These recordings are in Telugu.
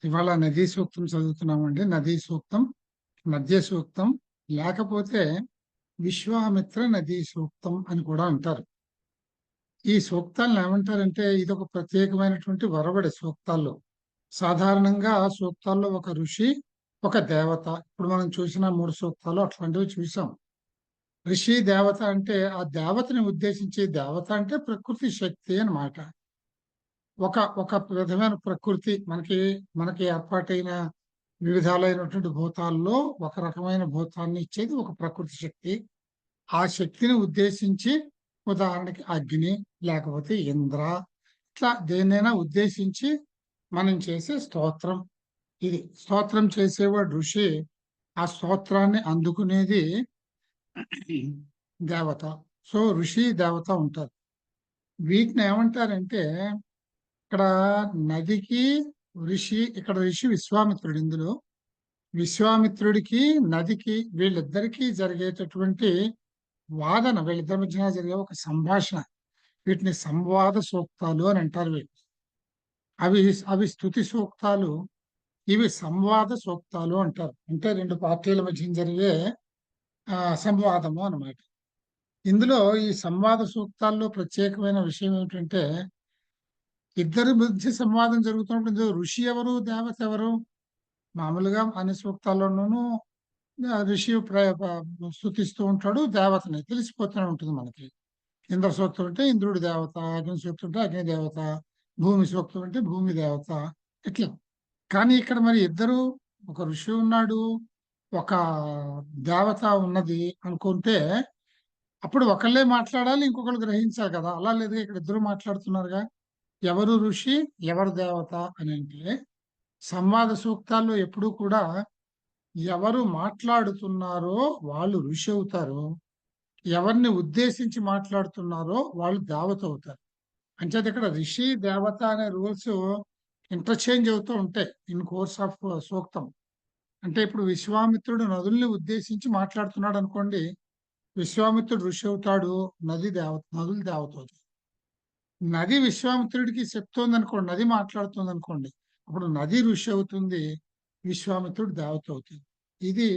ఇవాళ నదీ సూక్తం చదువుతున్నామండి. నదీ సూక్తం, నద్య సూక్తం, లేకపోతే విశ్వామిత్ర నదీ సూక్తం అని కూడా అంటారు. ఈ సూక్తాలను ఏమంటారంటే ఇదొక ప్రత్యేకమైనటువంటి ఒరవడి సూక్తాల్లో. సాధారణంగా సూక్తాల్లో ఒక ఋషి, ఒక దేవత. ఇప్పుడు మనం చూసిన 3 సూక్తాలు అట్లాంటివి చూసాం. ఋషి, దేవత అంటే ఆ దేవతని ఉద్దేశించి, దేవత అంటే ప్రకృతి శక్తి అన్నమాట. ఒక విధమైన ప్రకృతి మనకి ఏర్పాటైన వివిధాలైనటువంటి భూతాల్లో ఒక రకమైన భూతాన్ని ఇచ్చేది ఒక ప్రకృతి శక్తి. ఆ శక్తిని ఉద్దేశించి ఉదాహరణకి అగ్ని, లేకపోతే ఇంద్ర, ఇట్లా దేన్నైనా ఉద్దేశించి మనం చేసే స్తోత్రం ఇది. స్తోత్రం చేసేవాడు ఋషి. ఆ స్తోత్రాన్ని అందుకునేది దేవత. సో ఋషి, దేవత ఉంటారు. వీటిని ఏమంటారంటే ఇక్కడ నదికి ఇక్కడ ఋషి విశ్వామిత్రుడు. ఇందులో విశ్వామిత్రుడికి, నదికి, వీళ్ళిద్దరికీ జరిగేటటువంటి వాదన, వీళ్ళిద్దరి మధ్యన జరిగే ఒక సంభాషణ, వీటిని సంవాద సూక్తాలు అని అంటారు. అవి అవి స్తుతి సూక్తాలు, ఇవి సంవాద సూక్తాలు అంటారు. అంటే 2 పార్టీల మధ్య జరిగే సంవాదము అన్నమాట. ఇందులో ఈ సంవాద సూక్తాల్లో ప్రత్యేకమైన విషయం ఏమిటంటే, ఇద్దరి మధ్య సంవాదం జరుగుతున్నప్పుడు ఋషి ఎవరు, దేవత ఎవరు? మామూలుగా అన్ని సూక్తాల్లోనూ ఋషి స్తుతిస్తూ ఉంటాడు, దేవతని తెలిసిపోతూనే ఉంటుంది మనకి. ఇంద్ర సూక్తం అంటే ఇంద్రుడి దేవత, అగ్ని సూక్తం అంటే అగ్ని దేవత, భూమి సూక్తం అంటే భూమి దేవత, ఇట్లా. కానీ ఇక్కడ మరి ఇద్దరు, ఒక ఋషి ఉన్నాడు, ఒక దేవత ఉన్నది అనుకుంటే అప్పుడు ఒకళ్ళే మాట్లాడాలి, ఇంకొకళ్ళు గ్రహించాలి కదా. అలా లేదు, ఇక్కడ ఇద్దరు మాట్లాడుతున్నారుగా. ఎవరు ఋషి, ఎవరు దేవత అని అంటే సంవాద సూక్తాల్లో ఎప్పుడూ కూడా ఎవరు మాట్లాడుతున్నారో వాళ్ళు ఋషి అవుతారు, ఎవరిని ఉద్దేశించి మాట్లాడుతున్నారో వాళ్ళు దేవత అవుతారు. అంచేత ఇక్కడ ఋషి, దేవత అనే రూల్స్ ఇంటర్చేంజ్ అవుతూ ఉంటాయి ఇన్ కోర్స్ ఆఫ్ సూక్తం. అంటే ఇప్పుడు విశ్వామిత్రుడు నదుల్ని ఉద్దేశించి మాట్లాడుతున్నాడు అనుకోండి, విశ్వామిత్రుడు ఋషి అవుతాడు, నదులు దేవత అవుతాయి. నది విశ్వామిత్రుడికి చెప్తోంది అనుకోండి, నది మాట్లాడుతుంది అనుకోండి, అప్పుడు నది ఋషి అవుతుంది, విశ్వామిత్రుడు దేవత అవుతుంది. ఇది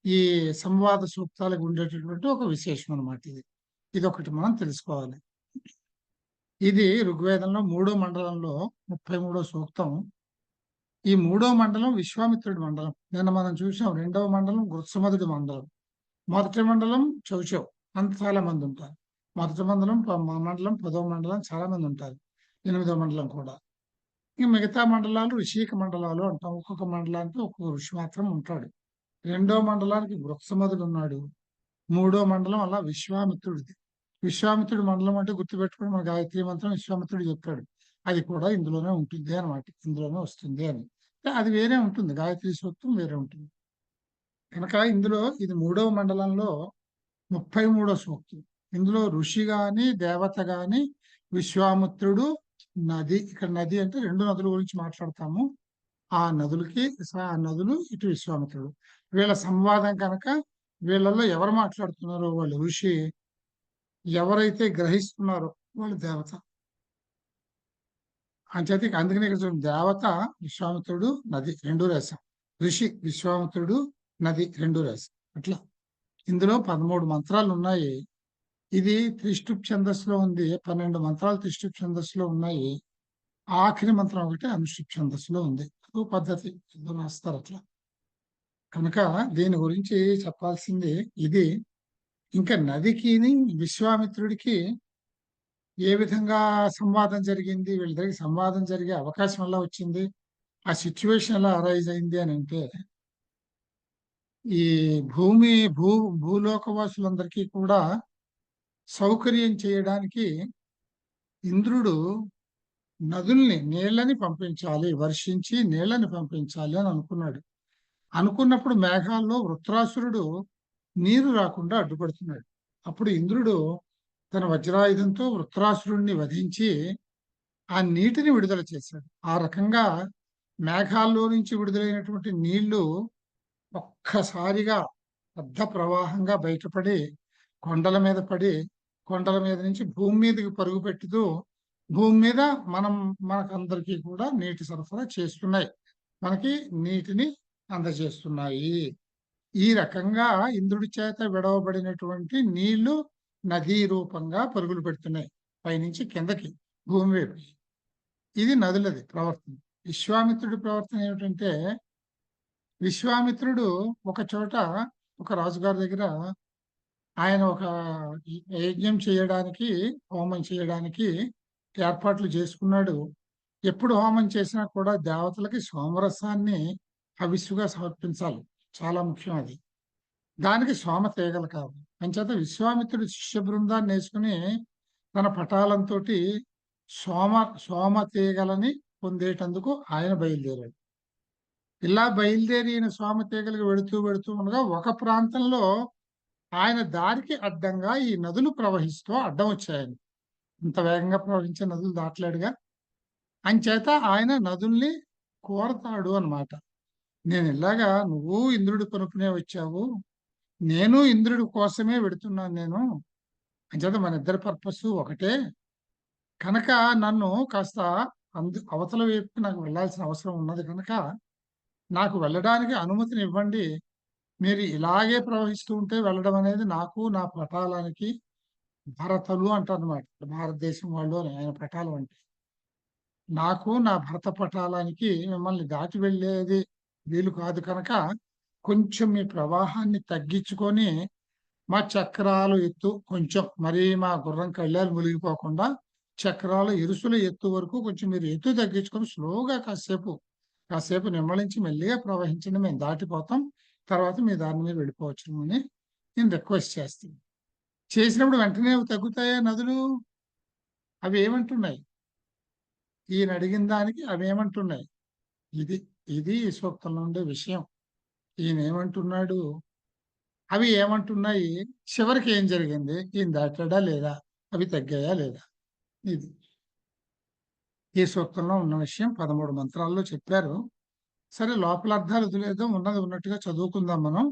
ఈ సంవాద సూక్తాలకు ఉండేటటువంటి ఒక విశేషం అన్నమాట. ఇది ఒకటి మనం తెలుసుకోవాలి. ఇది ఋగ్వేదంలో 3వ మండలంలో 33వ సూక్తం. ఈ 3వ మండలం విశ్వామిత్రుడి మండలం. నిన్న మనం చూసాం 2వ మండలం గృత్సమధుడి మండలం. మొదటి మండలం చౌచౌ, అంత చాలా మంది ఉంటారు. మొదటి మండలం 10వ మండలం చాలా మంది ఉంటారు, 8వ మండలం కూడా. ఇంక మిగతా మండలాలు ఋషిక మండలాలు అంటాం. ఒక్కొక్క మండలానికి ఒక్కొక్క ఋషి మాత్రం ఉంటాడు. 2వ మండలానికి వృక్షమధుడు ఉన్నాడు. 3వ మండలం అలా విశ్వామిత్రుడిది. విశ్వామిత్రుడి మండలం అంటే గుర్తుపెట్టుకుని మన గాయత్రి మంత్రం విశ్వామిత్రుడు చెప్పాడు, అది కూడా ఇందులోనే ఉంటుంది అనమాట, ఇందులోనే వస్తుంది అని. అది వేరే ఉంటుంది, గాయత్రి సూక్తం వేరే ఉంటుంది కనుక. ఇందులో ఇది 3వ మండలంలో 33వ సూక్తం. ఇందులో ఋషి గాని, దేవత గాని, విశ్వామిత్రుడు, నది. ఇక్కడ నది అంటే 2 నదుల గురించి మాట్లాడతాము. ఆ నదులు ఇటు విశ్వామిత్రుడు, వీళ్ళ సంవాదం కనుక. వీళ్ళల్లో ఎవరు మాట్లాడుతున్నారో వాళ్ళు ఋషి, ఎవరైతే గ్రహిస్తున్నారో వాళ్ళు దేవత. అంచేత అందుకని ఇక్కడ చూడండి, దేవత విశ్వామిత్రుడు, నది 2 రాశాం. ఋషి విశ్వామిత్రుడు, నది 2 రాశాం. అట్లా ఇందులో 13 మంత్రాలు ఉన్నాయి. ఇది త్రిష్టుప్ ఛందస్సులో ఉంది. 12 మంత్రాలు త్రిష్టుప్ ఛందస్సులో ఉన్నాయి. ఆఖరి మంత్రం ఒకటి అనుష్ఠుప్ ఛందస్సులో ఉంది. అదో పద్ధతి, రాస్తారు అట్లా. కనుక దీని గురించి చెప్పాల్సింది ఇది. ఇంకా నదికి, విశ్వామిత్రుడికి ఏ విధంగా సంవాదం జరిగింది, వీళ్ళిద్దరికి సంవాదం జరిగే అవకాశం ఎలా వచ్చింది, ఆ సిచ్యువేషన్ ఎలా అరైజ్ అయింది అని అంటే, ఈ భూలోకవాసులందరికీ కూడా సౌకర్యం చేయడానికి ఇంద్రుడు నదుల్ని, నీళ్ళని పంపించాలి, వర్షించి నీళ్ళని పంపించాలి అని అనుకున్నాడు. అనుకున్నప్పుడు మేఘాల్లో వృత్రాసురుడు నీరు రాకుండా అడ్డుపడుతున్నాడు. అప్పుడు ఇంద్రుడు తన వజ్రాయుధంతో వృత్రాసురుణ్ణి వధించి ఆ నీటిని విడుదల చేశాడు. ఆ రకంగా మేఘాల్లో నుంచి విడుదలైనటువంటి నీళ్లు ఒక్కసారిగా పెద్ద ప్రవాహంగా బయటపడి కొండల మీద పడి కొండల మీద నుంచి భూమి మీదకి పరుగు పెట్టుతూ భూమి మీద మనకందరికీ కూడా నీటి సరఫరా చేస్తున్నాయి. మనకి నీటిని అందజేస్తున్నాయి. ఈ రకంగా ఇంద్రుడి చేత విడవబడినటువంటి నీళ్లు నదీ రూపంగా పరుగులు పెడుతున్నాయి పైనుంచి కిందకి భూమి వైపు. ఇది నదులది ప్రవర్తన. విశ్వామిత్రుడి ప్రవర్తన ఏమిటంటే, విశ్వామిత్రుడు ఒక చోట ఒక రాజుగారి దగ్గర ఆయన ఒక యజ్ఞం చేయడానికి, హోమం చేయడానికి ఏర్పాట్లు చేసుకున్నాడు. ఎప్పుడు హోమం చేసినా కూడా దేవతలకి సోమరసాన్ని హవిస్సుగా సమర్పించాలి. చాలా ముఖ్యం అది. దానికి సోమ తీగలు కావాలి. అంచేత విశ్వామిత్రుడు శిష్య బృందాన్ని వేసుకుని తన పటాలంతోటి సోమ సోమ తీగలని పొందేటందుకు ఆయన బయలుదేరాడు. ఇలా బయలుదేరిన సోమ తీగలకు వెడుతూ ఉండగా ఒక ప్రాంతంలో ఆయన దారికి అడ్డంగా ఈ నదులు ప్రవహిస్తూ అడ్డం వచ్చాయని. ఇంత వేగంగా ప్రవహించే నదులు దాటలేడుగా. అంచేత ఆయన నదుల్ని కోరతాడు అన్నమాట. నేను ఇలాగా నువ్వు ఇంద్రుడి కొనుక్కునే వచ్చావు, నేను ఇంద్రుడి కోసమే వెడుతున్నాను నేను. అంచేత మన ఇద్దరి పర్పస్ ఒకటే. కనుక నన్ను కాస్త అవతల వైపుకి నాకు వెళ్ళాల్సిన అవసరం ఉన్నది కనుక నాకు వెళ్ళడానికి అనుమతిని ఇవ్వండి. మీరు ఇలాగే ప్రవహిస్తూ ఉంటే వెళ్ళడం అనేది నాకు, నా పటాలానికి, భరతలు అంటారనమాట భారతదేశం వాళ్ళు అని ఆయన పటాలం అంటే, నాకు నా భరత పటాలానికి మిమ్మల్ని దాటి వెళ్ళేది వీలు కాదు కనుక కొంచెం మీ ప్రవాహాన్ని తగ్గించుకొని మా చక్రాలు ఎత్తు కొంచెం మరీ మా గుర్రం కళ్ళాలు మునిగిపోకుండా చక్రాల ఇరుసుల ఎత్తు వరకు కొంచెం మీరు ఎత్తు తగ్గించుకొని స్లోగా కాసేపు నిమ్మలించి మెల్లిగా ప్రవహించండి, మేము దాటిపోతాం, తర్వాత మీ దారిని మీరు వెళ్ళిపోవచ్చు అని నేను రిక్వెస్ట్ చేస్తాను. చేసినప్పుడు వెంటనే తగ్గుతాయా నదులు? అవి ఏమంటున్నాయి? ఈయన అడిగిన దానికి అవి ఏమంటున్నాయి? ఇది ఇది ఈ సూక్తంలో ఉండే విషయం. ఈయన ఏమంటున్నాడు, అవి ఏమంటున్నాయి, చివరికి ఏం జరిగింది, ఈయన దాటాడా లేదా, అవి తగ్గాయా లేదా, ఇది ఈ సూక్తంలో ఉన్న విషయం 13 మంత్రాల్లో చెప్పారు. సరే, లోపల అర్థాలు వదిలేద్దాం, ఉన్నది ఉన్నట్టుగా చదువుకుందాం మనం.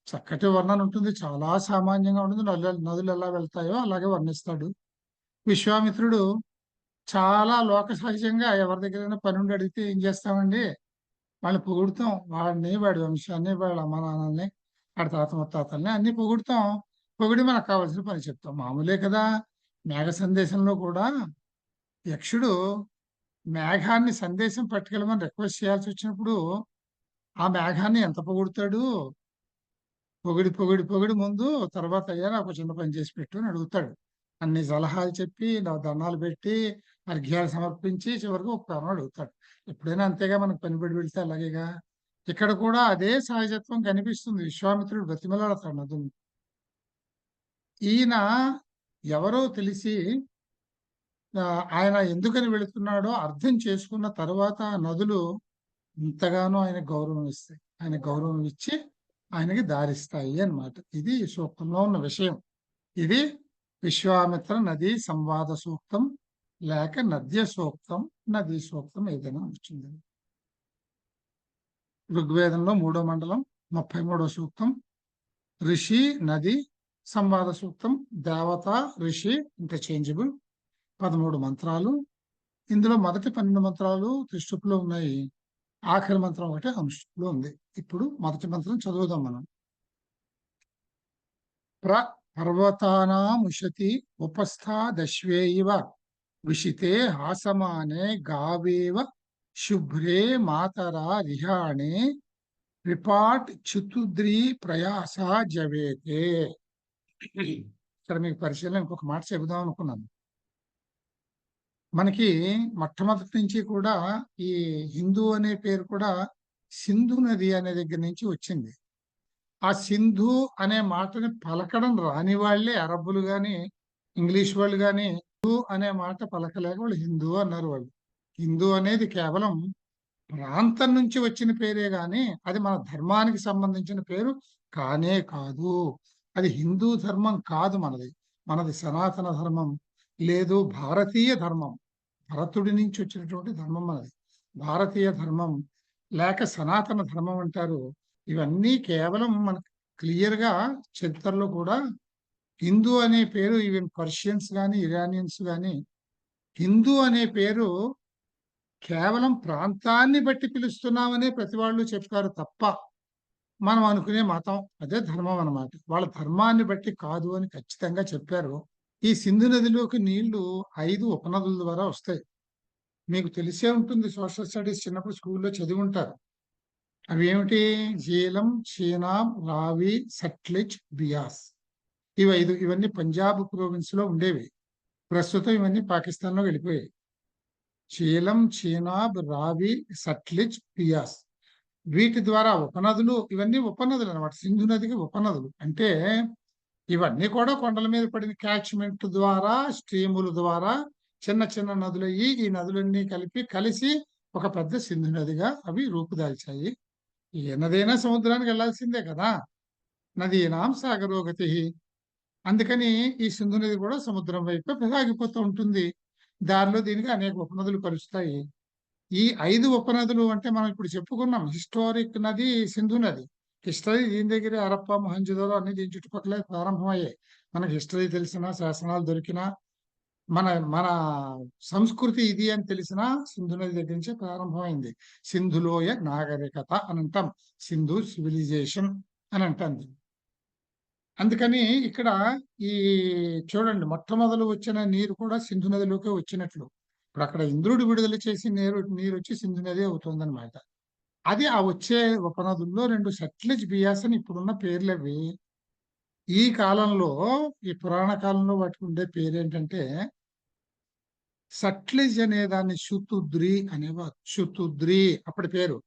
చక్కటి వర్ణన ఉంటుంది, చాలా సామాన్యంగా ఉంటుంది. నదులు ఎలా వెళ్తాయో అలాగే వర్ణిస్తాడు. విశ్వామిత్రుడు చాలా లోక సహజంగా ఎవరి దగ్గరైనా పని ఉండి అడిగితే ఏం చేస్తామండి, వాళ్ళని పొగుడుతాం. వాడిని, వాడి వంశాన్ని, వాళ్ళ అమ్మ నాన్నల్ని, వాడి తాత ముత్తాతల్ని అన్ని పొగుడుతాం. పొగిడి మనకు కావాల్సిన పని చెప్తాం. మామూలే కదా. మేఘ సందేశంలో కూడా యక్షుడు మేఘాన్ని సందేశం పట్టుకెళ్ళమని రిక్వెస్ట్ చేయాల్సి వచ్చినప్పుడు ఆ మేఘాన్ని ఎంత పొగుడుతాడు, పొగిడి ముందు తర్వాత అయ్యా నాకు చిన్న పని చేసి పెట్టు అని అడుగుతాడు. అన్ని సలహాలు చెప్పి నా దండాలు పెట్టి అర్ఘ్యాలు సమర్పించి చివరికి ఒక పని అడుగుతాడు. ఎప్పుడైనా అంతేగా, మనకు పని పడి వెళ్తే అలాగేగా. ఇక్కడ కూడా అదే సహజత్వం కనిపిస్తుంది. విశ్వామిత్రుడు బ్రతిమలాడతాడు నదులు. ఈయన ఎవరో తెలిసి ఆయన ఎందుకని వెళుతున్నాడో అర్థం చేసుకున్న తర్వాత నదులు ఇంతగానో ఆయన గౌరవం ఇస్తాయి. ఆయన గౌరవం ఇచ్చి ఆయనకి దారిస్తాయి అన్నమాట. ఇది ఈ సూక్తంలో ఉన్న విషయం. ఇది విశ్వామిత్ర నదీ సంవాద సూక్తం, లేక నద్య సూక్తం, నదీ సూక్తం ఏదైనా వచ్చింది. ఋగ్వేదంలో 3వ మండలం 33వ సూక్తం. ఋషి నది సంవాద సూక్తం. దేవత ఋషి ఇంటర్చేంజబుల్. 13 మంత్రాలు. ఇందులో మొదటి 12 మంత్రాలు త్రిశూప్లో ఉన్నాయి. ఆఖరి మంత్రం ఒకటి అనుష్ఠుప్లో ఉంది. ఇప్పుడు మొదటి మంత్రం చదువుదాం మనం. పర్వతానాముషతి ఉపస్థాదశ్వేయివ విషితే హాసమానే గావేవ శుభ్రే మాతరా రిహాణే రిపాట్ చితుద్రీ ప్రయాస జవేతే. ఇక్కడ మీకు పరిశీలన ఇంకొక మాట చెబుదాం అనుకున్నాను. మనకి మొట్టమొదటి నుంచి కూడా ఈ హిందూ అనే పేరు కూడా సింధు నది అనే దగ్గర నుంచి వచ్చింది. ఆ సింధు అనే మాటని పలకడం రాని వాళ్ళే అరబ్బులు గాని, ఇంగ్లీష్ వాళ్ళు గాని హిందూ అనే మాట పలకలేక వాళ్ళు హిందూ అన్నారు. వాళ్ళు హిందూ అనేది కేవలం ప్రాంతం నుంచి వచ్చిన పేరే గాని అది మన ధర్మానికి సంబంధించిన పేరు కానే కాదు. అది హిందూ ధర్మం కాదు. మనది సనాతన ధర్మం, లేదు భారతీయ ధర్మం. భరతుడి నుంచి వచ్చినటువంటి ధర్మం మనది. భారతీయ ధర్మం లేక సనాతన ధర్మం అంటారు. ఇవన్నీ కేవలం మనకు క్లియర్ గా చరిత్రలో కూడా హిందూ అనే పేరు ఈవెన్ పర్షియన్స్ కానీ ఇరానియన్స్ కానీ హిందూ అనే పేరు కేవలం ప్రాంతాన్ని బట్టి పిలుస్తున్నామనే ప్రతి వాళ్ళు చెప్పారు తప్ప మనం అనుకునే మతం అదే ధర్మం అన్నమాట. వాళ్ళ ధర్మాన్ని బట్టి కాదు అని ఖచ్చితంగా చెప్పారు. ఈ సింధు నదిలోకి నీళ్లు 5 ఉపనదుల ద్వారా వస్తాయి. మీకు తెలిసే ఉంటుంది, సోషల్ స్టడీస్ చిన్నప్పుడు స్కూల్లో చదివి ఉంటారు. అవి ఏమిటి? జీలం, చీనాబ్, రావి, సట్లెజ్, బియాస్. ఇవి 5. ఇవన్నీ పంజాబ్ ప్రోవిన్స్ లో ఉండేవి. ప్రస్తుతం ఇవన్నీ పాకిస్తాన్ లో వెళ్ళిపోయాయి. చీలం, చీనాబ్, రావి, సట్లెజ్, బియాస్. వీటి ద్వారా ఉపనదులు, ఇవన్నీ ఉపనదులు అన్నమాట. సింధు నదికి ఉపనదులు అంటే ఇవన్నీ కూడా కొండల మీద పడిన క్యాచ్మెంట్ ద్వారా, స్ట్రీముల ద్వారా చిన్న చిన్న నదులయ్యి ఈ నదులన్నీ కలిసి ఒక పెద్ద సింధు నదిగా అవి రూపుదాల్చాయి. ఏ నదైనా సముద్రానికి వెళ్లాల్సిందే కదా. నదీనాం సాగరోగతి. అందుకని ఈ సింధు నది కూడా సముద్రం వైపు సాగిపోతూ ఉంటుంది. దారిలో దీనికి అనేక ఉపనదులు కలుస్తాయి. ఈ 5 ఉపనదులు అంటే మనం ఇప్పుడు చెప్పుకున్నాం. హిస్టారిక్ నది సింధు నది. హిస్టరీ దీని దగ్గర హరప్ప, మొహంజోదారో అన్ని దీని చుట్టుపక్కలే ప్రారంభమయ్యాయి. మనకి హిస్టరీ తెలిసినా, శాసనాలు దొరికినా, మన మన సంస్కృతి ఇది అని తెలిసినా సింధు నది దగ్గర నుంచే ప్రారంభమైంది. సింధులోయ నాగరికత అని అంటాం. సింధు సివిలైజేషన్ అని అంటాం. అందుకని ఇక్కడ ఈ చూడండి, మొట్టమొదలు వచ్చిన నీరు కూడా సింధు నదిలోకే వచ్చినట్లు. ఇప్పుడు అక్కడ ఇంద్రుడు విడుదల చేసి నీరు వచ్చి సింధు నది అవుతుందన్నమాట. అది ఆ వచ్చే ఉపనదుల్లో 2 సట్లెజ్, బియాస్ అని ఇప్పుడున్న పేర్లవి. ఈ కాలంలో, ఈ పురాణ కాలంలో వాటికి ఉండే పేరేంటంటే సట్లెజ్ అనే దాన్ని శుతుద్రి అనేవారు. శుతుద్రి అప్పటి పేరు.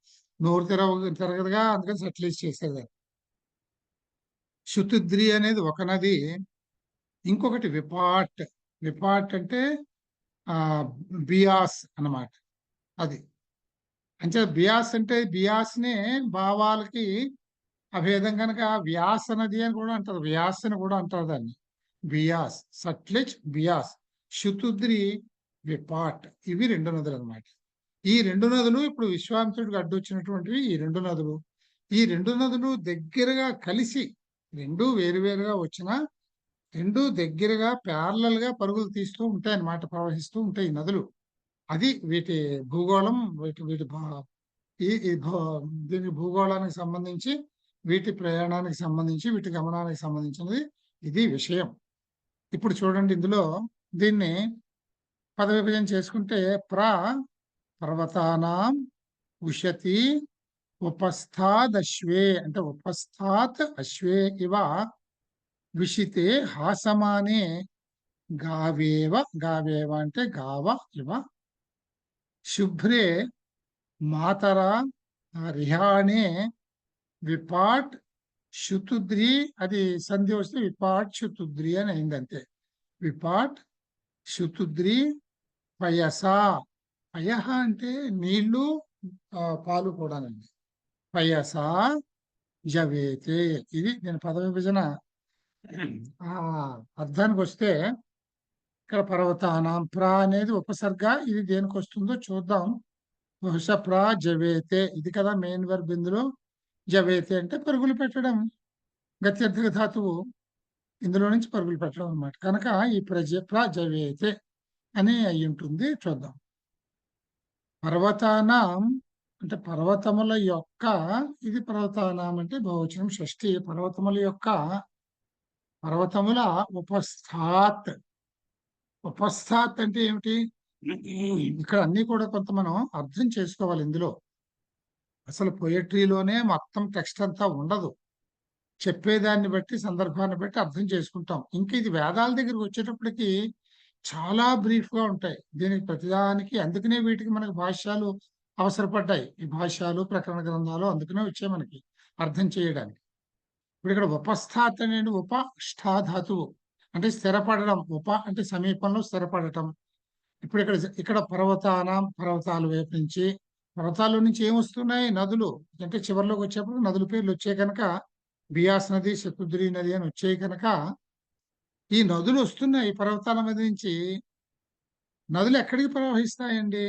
నోరు తిరగదుగా, అందుకని సట్లెజ్ చేసేదాన్ని. శుతుద్రి అనేది ఒక నది. ఇంకొకటి విపాట్. విపాట్ అంటే ఆ బియాస్ అన్నమాట. అది అంటే బియాస్ అంటే బియాస్నే భావాలకి అభేదం కనుక వ్యాస నది అని కూడా అంటారు. వ్యాస్ అని కూడా అంటారు దాన్ని. బియాస్, సట్లెజ్, బియాస్. శుతుద్రి, విపాట్. ఇవి 2 నదులు అన్నమాట. ఈ 2 నదులు ఇప్పుడు విశ్వామిత్రుడికి అడ్డొచ్చినటువంటివి. ఈ 2 నదులు, ఈ 2 నదులు దగ్గరగా కలిసి, 2 వేరువేరుగా వచ్చినా 2 దగ్గరగా ప్యారలల్ గా పరుగులు తీస్తూ ఉంటాయి అన్నమాట. ప్రవహిస్తూ ఉంటాయి ఈ నదులు. అది వీటి భూగోళం. వీటి వీటి దీని భూగోళానికి సంబంధించి, వీటి ప్రయాణానికి సంబంధించి, వీటి గమనానికి సంబంధించినది ఇది విషయం. ఇప్పుడు చూడండి, ఇందులో దీన్ని పద విభజన చేసుకుంటే పర్వతానాం ఉషతి ఉపస్థాదశ్వే అంటే ఉపస్థాత్ అశ్వే ఇవ విషితే హాసమానే గావేవ. గావేవ అంటే గావ ఇవ. శుభ్రే మాతరా రిహాణే విపాట్ శుతుద్రి. అది సంధి వస్తే విపాట్ శుతుద్రి అని అయింది అంతే. విపాట్ శుతుద్రి పయస. పయహ అంటే నీళ్లు, పాలు కూడానండి. పయస జవేతే. ఇది నేను పద విభజన అర్థానికి వస్తే ఇక్కడ పర్వతానాం అనేది ఉపసర్గ. ఇది దేనికి వస్తుందో చూద్దాం. బహుశా జవేతే ఇది కదా మెయిన్ వర్బ్ ఇందులో. జవేతే అంటే పరుగులు పెట్టడం, గత్యర్థక ధాతువు. ఇందులో నుంచి పరుగులు పెట్టడం అన్నమాట. కనుక ఈ జవేతే అని అయి ఉంటుంది. చూద్దాం. పర్వతానాం అంటే పర్వతముల యొక్క, ఇది పర్వతానాం అంటే బహువచనం షష్ఠి. పర్వతముల ఉపస్థాత్. ఉపస్థాత్ అంటే ఏమిటి? ఇక్కడ అన్ని కూడా కొంత మనం అర్థం చేసుకోవాలి. ఇందులో అసలు పొయట్రీలోనే మొత్తం టెక్స్ట్ అంతా ఉండదు. చెప్పేదాన్ని బట్టి, సందర్భాన్ని బట్టి అర్థం చేసుకుంటాం. ఇంకా ఇది వేదాల దగ్గరికి వచ్చేటప్పటికి చాలా బ్రీఫ్ గా ఉంటాయి. దీనికి ప్రతిదానికి, అందుకనే వీటికి మనకు భాష్యాలు అవసరపడ్డాయి. ఈ భాష్యాలు, ప్రకరణ గ్రంథాలు అందుకనే వచ్చాయి మనకి అర్థం చేయడానికి. ఇప్పుడు ఇక్కడ ఉపస్థాత్ అనేది ఉపష్ఠాధాతువు అంటే స్థిరపడడం. అంటే సమీపంలో స్థిరపడటం. ఇప్పుడు ఇక్కడ పర్వతాల వైపు నుంచి, పర్వతాల నుంచి ఏమొస్తున్నాయి? నదులు. అంటే చివరిలోకి వచ్చేప్పుడు నదుల పేర్లు వచ్చాయి కనుక బియాస్ నది, శతుద్రి నది అని వచ్చాయి కనుక ఈ నదులు వస్తున్నాయి పర్వతాల మీద నుంచి. నదులు ఎక్కడికి ప్రవహిస్తాయండి?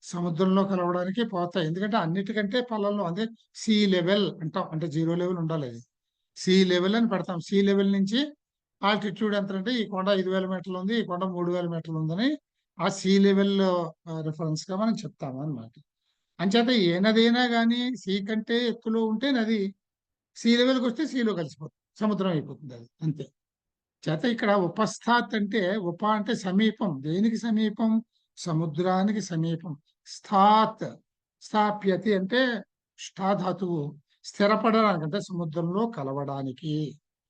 సముద్రంలో కలవడానికి పోతాయి. ఎందుకంటే అన్నిటికంటే పొలంలో అదే సీ లెవెల్ అంటాం. అంటే 0 లెవెల్ ఉండాలి. అది సీ లెవెల్ అని పెడతాం. సీ లెవెల్ నుంచి ఆల్టిట్యూడ్ ఎంత అంటే ఈ కొండ 5,000 మీటర్లు ఉంది, ఈ కొండ 3,000 మీటర్లు ఉందని ఆ సీ లెవెల్ రిఫరెన్స్ గా మనం చెప్తాము అనమాట. అంచేత ఏ నదైనా కానీ సీ కంటే ఎత్తులో ఉంటే నది, సీ లెవెల్కి వస్తే సీలో కలిసిపోతుంది, సముద్రం అయిపోతుంది అది, అంతే. చేత ఇక్కడ ఉపస్థాత్ అంటే ఉప అంటే సమీపం. దేనికి సమీపం? సముద్రానికి సమీపం. స్థాత్, స్థాప్యతి అంటే ష్ఠా ధాతువు, స్థిరపడడానికి అంటే సముద్రంలో కలవడానికి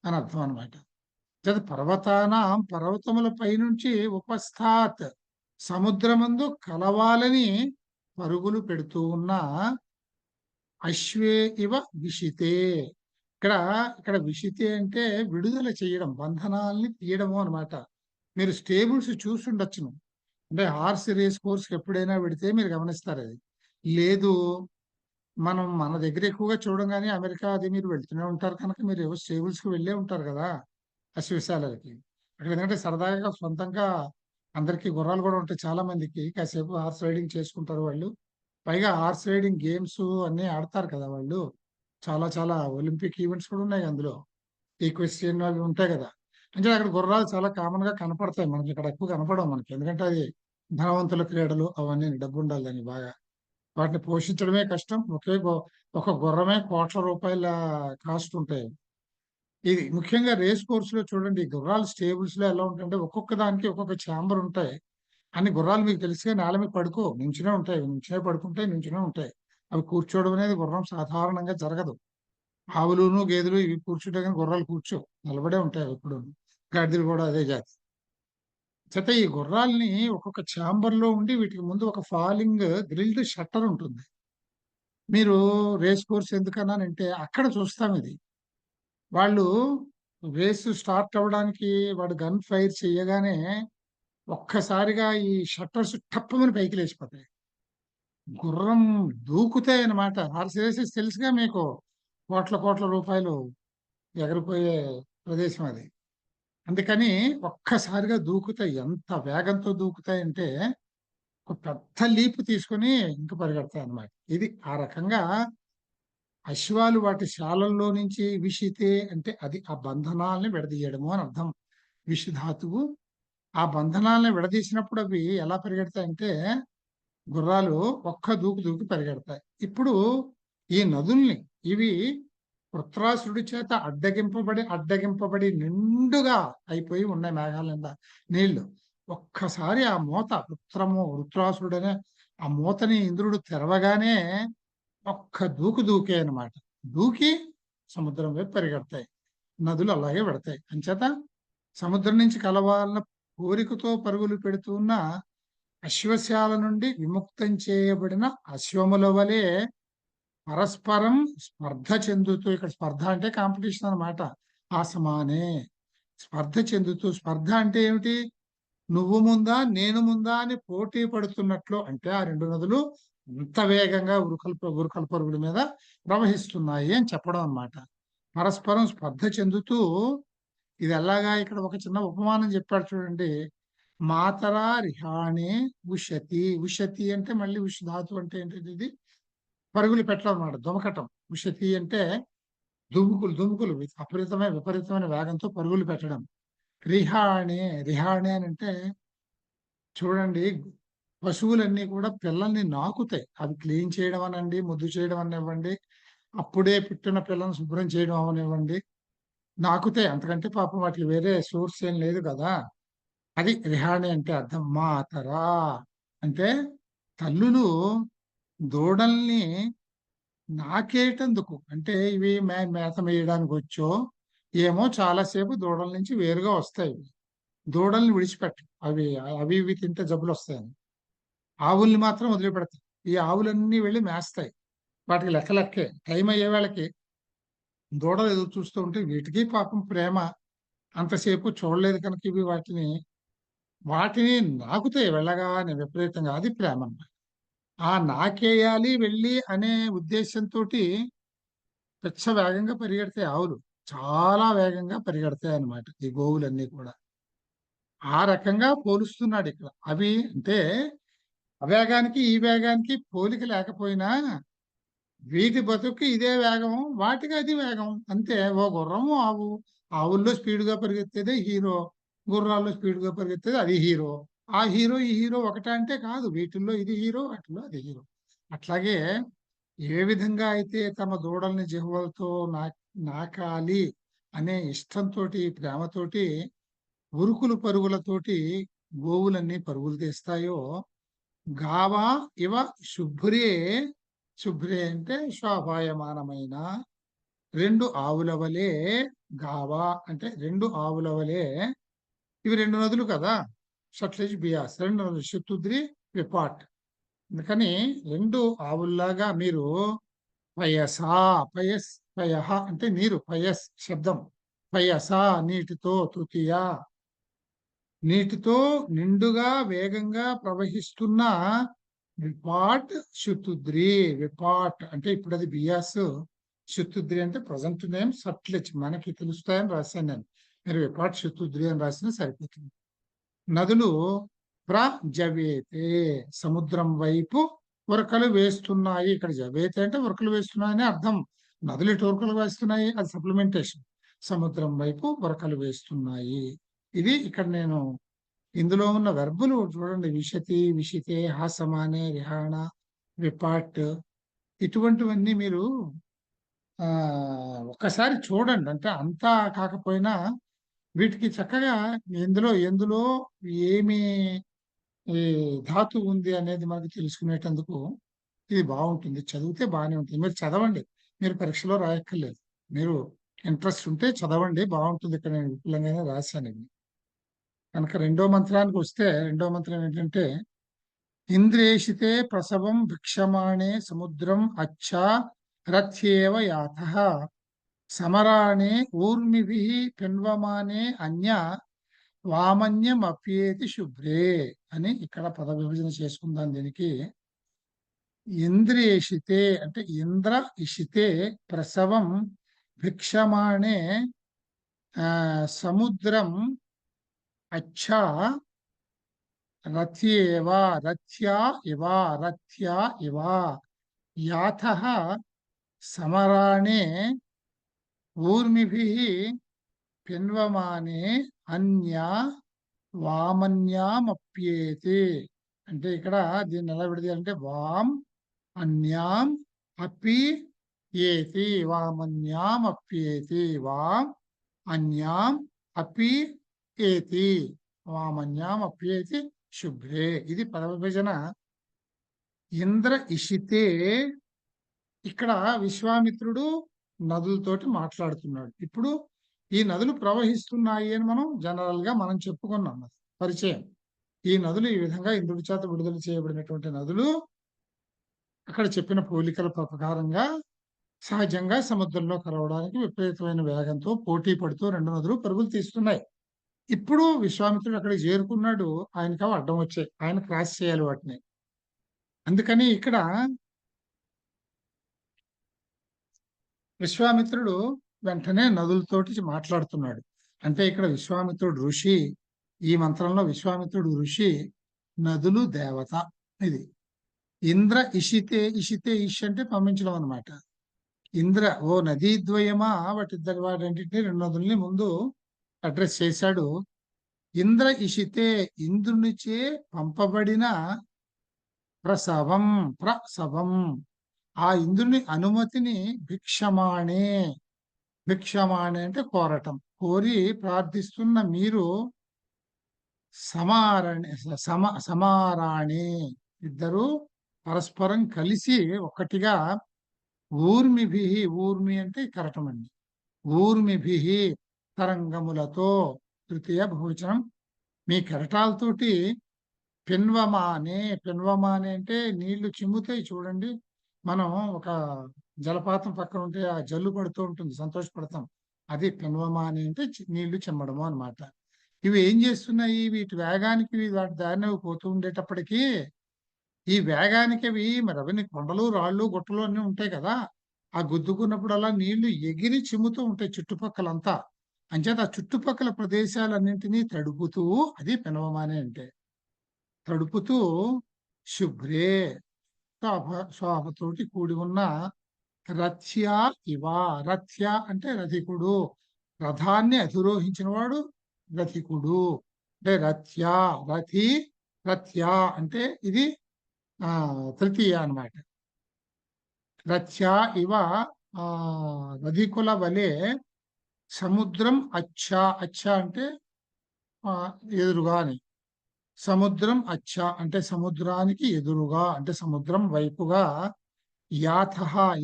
అని అర్థం అనమాట. చేత పర్వతానాం, పర్వతముల పైనుంచి ఉపస్థాత్, సముద్రమందు కలవాలని పరుగులు పెడుతూ ఉన్న అశ్వే ఇవ విషితే. ఇక్కడ ఇక్కడ విషితే అంటే విడుదల చేయడం, బంధనాల్ని తీయడము అనమాట. మీరు స్టేబుల్స్ చూసుండొచ్చును. అంటే హార్స్ రేస్ కోర్స్కి ఎప్పుడైనా పెడితే మీరు గమనిస్తారు అది. లేదు, మనం మన దగ్గర ఎక్కువగా చూడం కానీ అమెరికా అది మీరు వెళ్తూనే ఉంటారు కనుక మీరు ఏవో స్టేబుల్స్కి వెళ్ళే ఉంటారు కదా అశ్వశాలలకి. అక్కడ ఎందుకంటే సరదాగా సొంతంగా అందరికీ గుర్రాలు కూడా ఉంటాయి, చాలా మందికి కాసేపు హార్స్ రైడింగ్ చేసుకుంటారు వాళ్ళు. పైగా హార్స్ రైడింగ్ గేమ్స్ అన్నీ ఆడతారు కదా వాళ్ళు. చాలా చాలా ఒలింపిక్ ఈవెంట్స్ కూడా ఉన్నాయి అందులో. ఈక్వెస్ట్రియన్ అవి ఉంటాయి కదా. అంటే అక్కడ గుర్రాలు చాలా కామన్ గా కనపడతాయి మనకి, ఇక్కడ ఎక్కువ కనపడవు మనకి, ఎందుకంటే అది ధనవంతుల క్రీడలు అవన్నీ, డబ్బు ఉండాలి దాన్ని బాగా. వాటిని పోషించడమే కష్టం. ఒక గుర్రమే కోట్ల రూపాయల కాస్ట్ ఉంటాయి. ఇది ముఖ్యంగా రేస్ కోర్సులో చూడండి, గుర్రాలు స్టేబుల్స్ లో ఎలా ఉంటాయంటే ఒక్కొక్క దానికి ఒక్కొక్క ఛాంబర్ ఉంటాయి. అన్ని గుర్రాలు మీకు తెలిసిగా నేల మీద పడుకో, నుంచునే ఉంటాయి, నుంచునే పడుకుంటాయి, నుంచునే ఉంటాయి. అవి కూర్చోవడం అనేది గుర్రం సాధారణంగా జరగదు. ఆవులును గేదెలు ఇవి కూర్చుంటే కానీ గుర్రాలు కూర్చో, నిలబడే ఉంటాయి ఎప్పుడు. గాడిదలు కూడా అదే జాతి. చేత ఈ గుర్రాల్ని ఒక్కొక్క ఛాంబర్ లో ఉండి వీటికి ముందు ఒక ఫాలింగ్ గ్రిల్డ్ షట్టర్ ఉంటుంది. మీరు రేస్ కోర్స్ ఎందుకన్నానంటే అక్కడ చూస్తాం ఇది. వాళ్ళు రేసు స్టార్ట్ అవ్వడానికి వాడు గన్ ఫైర్ చేయగానే ఒక్కసారిగా ఈ షట్టర్స్ టప్పుమని పైకి లేచిపోతాయి. గుర్రం దూకుతాయి అన్నమాట. హార్స్ రేసెస్ తెలుసుగా మీకు, కోట్ల కోట్ల రూపాయలు ఎగరిపోయే ప్రదేశం అది. అందుకని ఒక్కసారిగా దూకుతాయి. ఎంత వేగంతో దూకుతాయంటే ఒక పెద్ద లీపు తీసుకొని ఇంక పరిగెడతాయి అన్నమాట. ఇది ఆ రకంగా అశ్వాలు వాటి శాలల్లో నుంచి విషితే అంటే అది ఆ బంధనాల్ని విడదీయడము అని అర్థం. విషి ధాతువు ఆ బంధనాల్ని విడదీసినప్పుడు అవి ఎలా పరిగెడతాయంటే గుర్రాలు ఒక్క దూకు దూకి పరిగెడతాయి. ఇప్పుడు ఈ నదుల్ని ఇవి వృత్రాసురుడి చేత అడ్డగింపబడి నిండుగా అయిపోయి ఉన్నాయి మేఘాల నిండా నీళ్లు. ఒక్కసారి ఆ మూత వృత్రాసురుడనే ఆ మూతని ఇంద్రుడు తెరవగానే ఒక్క దూకు దూకే అనమాట. దూకి సముద్రం వైపు పరిగెడతాయి. నదులు అలాగే పెడతాయి. అంచేత సముద్రం నుంచి కలవాలన్న కోరికతో పరుగులు పెడుతున్న అశ్వశాల నుండి విముక్తం చేయబడిన అశ్వముల వలె పరస్పరం స్పర్ధ చెందుతూ, ఇక్కడ స్పర్ధ అంటే కాంపిటీషన్ అన్నమాట. ఆ సమానే స్పర్ధ చెందుతూ, స్పర్ధ అంటే ఏమిటి? నువ్వు ముందా నేను ముందా అని పోటీ పడుతున్నట్లు, అంటే ఆ రెండు నదులు ఇంత వేగంగా ఉరుకల పరుగుల మీద ప్రవహిస్తున్నాయి అని చెప్పడం అన్నమాట. పరస్పరం స్పర్ధ చెందుతూ, ఇది ఎలాగా ఇక్కడ ఒక చిన్న ఉపమానం చెప్పాడు చూడండి. మాతరా రిహాణే ఉషతి. ఉషతి అంటే మళ్ళీ ఉష్ ధాతు అంటే ఏంటిది? ఇది పరుగులు పెట్టడం అన్నమాట, దుమకటం. ఉషతి అంటే దుముకులు విపరీతమైన వేగంతో పరుగులు పెట్టడం. రిహాణే, రిహాణే అని అంటే చూడండి, పశువులన్నీ కూడా పిల్లల్ని నాకుతాయి. అవి క్లీన్ చేయడం అనండి, ముద్దు చేయడం అనివ్వండి, అప్పుడే పుట్టిన పిల్లల్ని శుభ్రం చేయడం అవనివ్వండి, నాకుతాయి. అంతకంటే పాపం వాటికి వేరే సోర్స్ ఏం లేదు కదా. అది రిహాణి అంటే అర్థం. మాతరా అంటే తల్లులు దూడల్ని నాకేటందుకు, అంటే ఇవి మేత మేయడానికి వచ్చో ఏమో చాలాసేపు దూడల నుంచి వేరుగా వస్తాయి. దూడల్ని విడిచిపెట్టవు, అవి అవి ఇవి తింటే జబ్బులు వస్తాయని. ఆవుల్ని మాత్రం వదిలిపెడతాయి. ఈ ఆవులన్నీ వెళ్ళి మేస్తాయి. వాటికి లెక్కలెక్కే టైం అయ్యే వాళ్ళకి దూడలు ఎదురు చూస్తూ ఉంటే వీటికి పాపం ప్రేమ, అంతసేపు చూడలేదు కనుక ఇవి వాటిని నాకుతాయి వెళ్ళగానే విపరీతంగా. అది ప్రేమ అన్నమాట. ఆ నాకేయాలి వెళ్ళి అనే ఉద్దేశంతో వేగంగా పరిగెడతాయి ఆవులు. చాలా వేగంగా పరిగెడతాయి అన్నమాట ఈ గోవులన్నీ కూడా. ఆ రకంగా పోలుస్తున్నాడు ఇక్కడ. అవి అంటే అవేగానికి ఈ వేగానికి పోలిక లేకపోయినా వీటి బతుకు ఇదే వేగం, వాటికి అది వేగం అంతే. ఓ గుర్రము ఆవు ఆవుల్లో స్పీడ్‌గా పరిగెత్తేదే హీరో. గుర్రాల్లో స్పీడ్‌గా పరిగెత్తేది అది హీరో. ఆ హీరో, ఈ హీరో ఒకటా అంటే కాదు. వీటిల్లో ఇది హీరో, వాటిల్లో అది హీరో. అట్లాగే ఏ విధంగా అయితే తమ దూడల్ని జిహ్వలతో నాకాలి అనే ఇష్టంతోటి, ప్రేమతోటి, ఉరుకులు పరుగులతోటి గోవులన్నీ పరుగులు తీస్తాయో, గావా ఇవ శుభ్రే, శుభ్రే అంటే శోభాయమానమైన 2 ఆవుల వలె, గావా అంటే 2 ఆవుల వలె. ఇవి 2 నదులు కదా! సట్లెజ్, బియాస్ 2 నదులు శతుద్రి, విపాట్. అందుకని 2 ఆవుల్లాగా మీరు పయసా, పయః అంటే నీరు, పయస్ శబ్దం. పయసా నీటితో, తృతీయ నీటితో నిండుగా వేగంగా ప్రవహిస్తున్న విపాట్ శతుద్రి. విపాట్ అంటే ఇప్పుడు అది బియాస్, శతుద్రి అంటే ప్రజెంట్ నేమ్ సట్లెజ్ మనకి తెలుస్తాయని రాశాను నేను. మీరు విపాట్ శతుద్రి అని రాసినా సరిపోతుంది. నదులు ప్రజవేతే సముద్రం వైపు ఉరకలు వేస్తున్నాయి. ఇక్కడ జవేతే అంటే ఉరకలు వేస్తున్నాయని అర్థం. నదులు ఎటు ఉరకలు వేస్తున్నాయి, అది సప్లిమెంటేషన్. సముద్రం వైపు ఉరకలు వేస్తున్నాయి. ఇది ఇక్కడ నేను ఇందులో ఉన్న వెర్బులు చూడండి. విశతి, విశితే, హాసమానే, రిహాణ, విపాట్, ఇటువంటివన్నీ మీరు ఒక్కసారి చూడండి. అంటే అంతా కాకపోయినా వీటికి చక్కగా ఎందులో ఎందులో ఏమి ఈ ధాతువు ఉంది అనేది మనకు తెలుసుకునేటందుకు ఇది బాగుంటుంది. చదివితే బాగానే ఉంటుంది. మీరు చదవండి. మీరు పరీక్షలో రాయక్కర్లేదు. మీరు ఇంట్రెస్ట్ ఉంటే చదవండి, బాగుంటుంది. ఇక్కడ నేను విపులంగానే రాశాను ఇది. కనుక రెండో మంత్రానికి వస్తే, రెండో మంత్రం ఏంటంటే ఇంద్రేషితే ప్రసవం భిక్షమాణే సముద్రం అచ్చా రథ్యేవ యాతః సమరాణే ఊర్మిభిః పెన్వమానే అన్య వామన్యమప్యేతి శుభ్రే అని ఇక్కడ పద విభజన చేసుకుందాం. దీనికి ఇంద్రియేషితే అంటే ఇంద్ర ఇషితే ప్రసవం భిక్షమాణే సముద్రం అచ్చా రథ్యేవ రథ్యా ఇవ రథ్యా ఇవ యాతః సమరాణే ఊర్మిభిః పెన్వమానే అన్య వామన్యామప్యేతి. అంటే ఇక్కడ దీన్ని ఎలా విడదీయాలంటే వాం అన్యాం అపి ఏతి, వామన్యాం అప్యేతి, వాం అన్యాం అపి ఏతి, వామన్యాం అప్యేతి శుభ్రే. ఇది పద విభజన. ఇంద్ర ఇషితే ఇక్కడ విశ్వామిత్రుడు నదులతోటి మాట్లాడుతున్నాడు. ఇప్పుడు ఈ నదులు ప్రవహిస్తున్నాయి అని మనం జనరల్ గా మనం చెప్పుకున్నాం, పరిచయం. ఈ నదులు ఈ విధంగా ఇంద్రుడి చేత విడుదల చేయబడినటువంటి నదులు అక్కడ చెప్పిన పోలికల ప్రకారంగా సహజంగా సముద్రంలో కలవడానికి విపరీతమైన వేగంతో పోటీ పడుతూ 2 నదులు పరుగులు తీస్తున్నాయి. ఇప్పుడు విశ్వామిత్రుడు అక్కడికి చేరుకున్నాడు. ఆయనకి అవి అడ్డం వచ్చాయి. ఆయన క్రాస్ చేయాలి వాటిని. అందుకని ఇక్కడ విశ్వామిత్రుడు వెంటనే నదులతోటి మాట్లాడుతున్నాడు. అంటే ఇక్కడ విశ్వామిత్రుడు ఋషి. ఈ మంత్రంలో విశ్వామిత్రుడు ఋషి, నదులు దేవత. ఇది ఇంద్ర ఇషితే, ఇషితే ఇష్ అంటే పంపించడం అనమాట. ఇంద్ర ఓ నదీద్వయమా, వాటిద్దరి 2 నదుల్ని ముందు అడ్రస్ చేశాడు. ఇంద్ర ఇషితే ఇంద్రునిచే పంపబడిన ప్రసవం, ప్రసవం ఆ ఇంద్రుని అనుమతిని భిక్షమాణే, భిక్షమాణే అంటే కోరటం, కోరి ప్రార్థిస్తున్న మీరు సమారాణి ఇద్దరు పరస్పరం కలిసి ఒక్కటిగా ఊర్మిభి, ఊర్మి అంటే కరటం అండి, ఊర్మిభి తరంగములతో, తృతీయ బహువచనం, మీ కెరటాలతోటి పెన్వమానే, పెన్వమానే అంటే నీళ్లు చిమ్ముతాయి చూడండి. మనం ఒక జలపాతం పక్కన ఉంటే ఆ జల్లు పడుతూ ఉంటుంది, సంతోషపడతాం. అది పెన్వమానే అంటే నీళ్లు చిమ్మడము అనమాట. ఇవి ఏం చేస్తున్నాయి, వీటి వేగానికి వాటి దారిన పోతూ ఉండేటప్పటికీ ఈ వేగానికి అవి మరి అవన్నీ కొండలు, రాళ్ళు, గుట్టలు అన్నీ ఉంటాయి కదా. ఆ గుద్దుకున్నప్పుడు అలా నీళ్లు ఎగిరి చిమ్ముతూ ఉంటాయి చుట్టుపక్కలంతా. అంచేత ఆ చుట్టుపక్కల ప్రదేశాలన్నింటినీ తడుపుతూ, అది పెనవమానే అంటే తడుపుతూ, శుభ్రే శోభతోటి కూడి ఉన్న రథ్య ఇవ, రథ్య అంటే రథికుడు, రథాన్ని అధిరోహించిన వాడు రథికుడు. అంటే రథ్యా, రథి, రథ్యా అంటే ఇది తృతీయ అన్నమాట. రథ్యా ఇవ రధికుల వలె సముద్రం అచ్చా, అచ్చా అంటే ఎదురుగా అని. సముద్రం అచ్చా అంటే సముద్రానికి ఎదురుగా, అంటే సముద్రం వైపుగా. యాథ,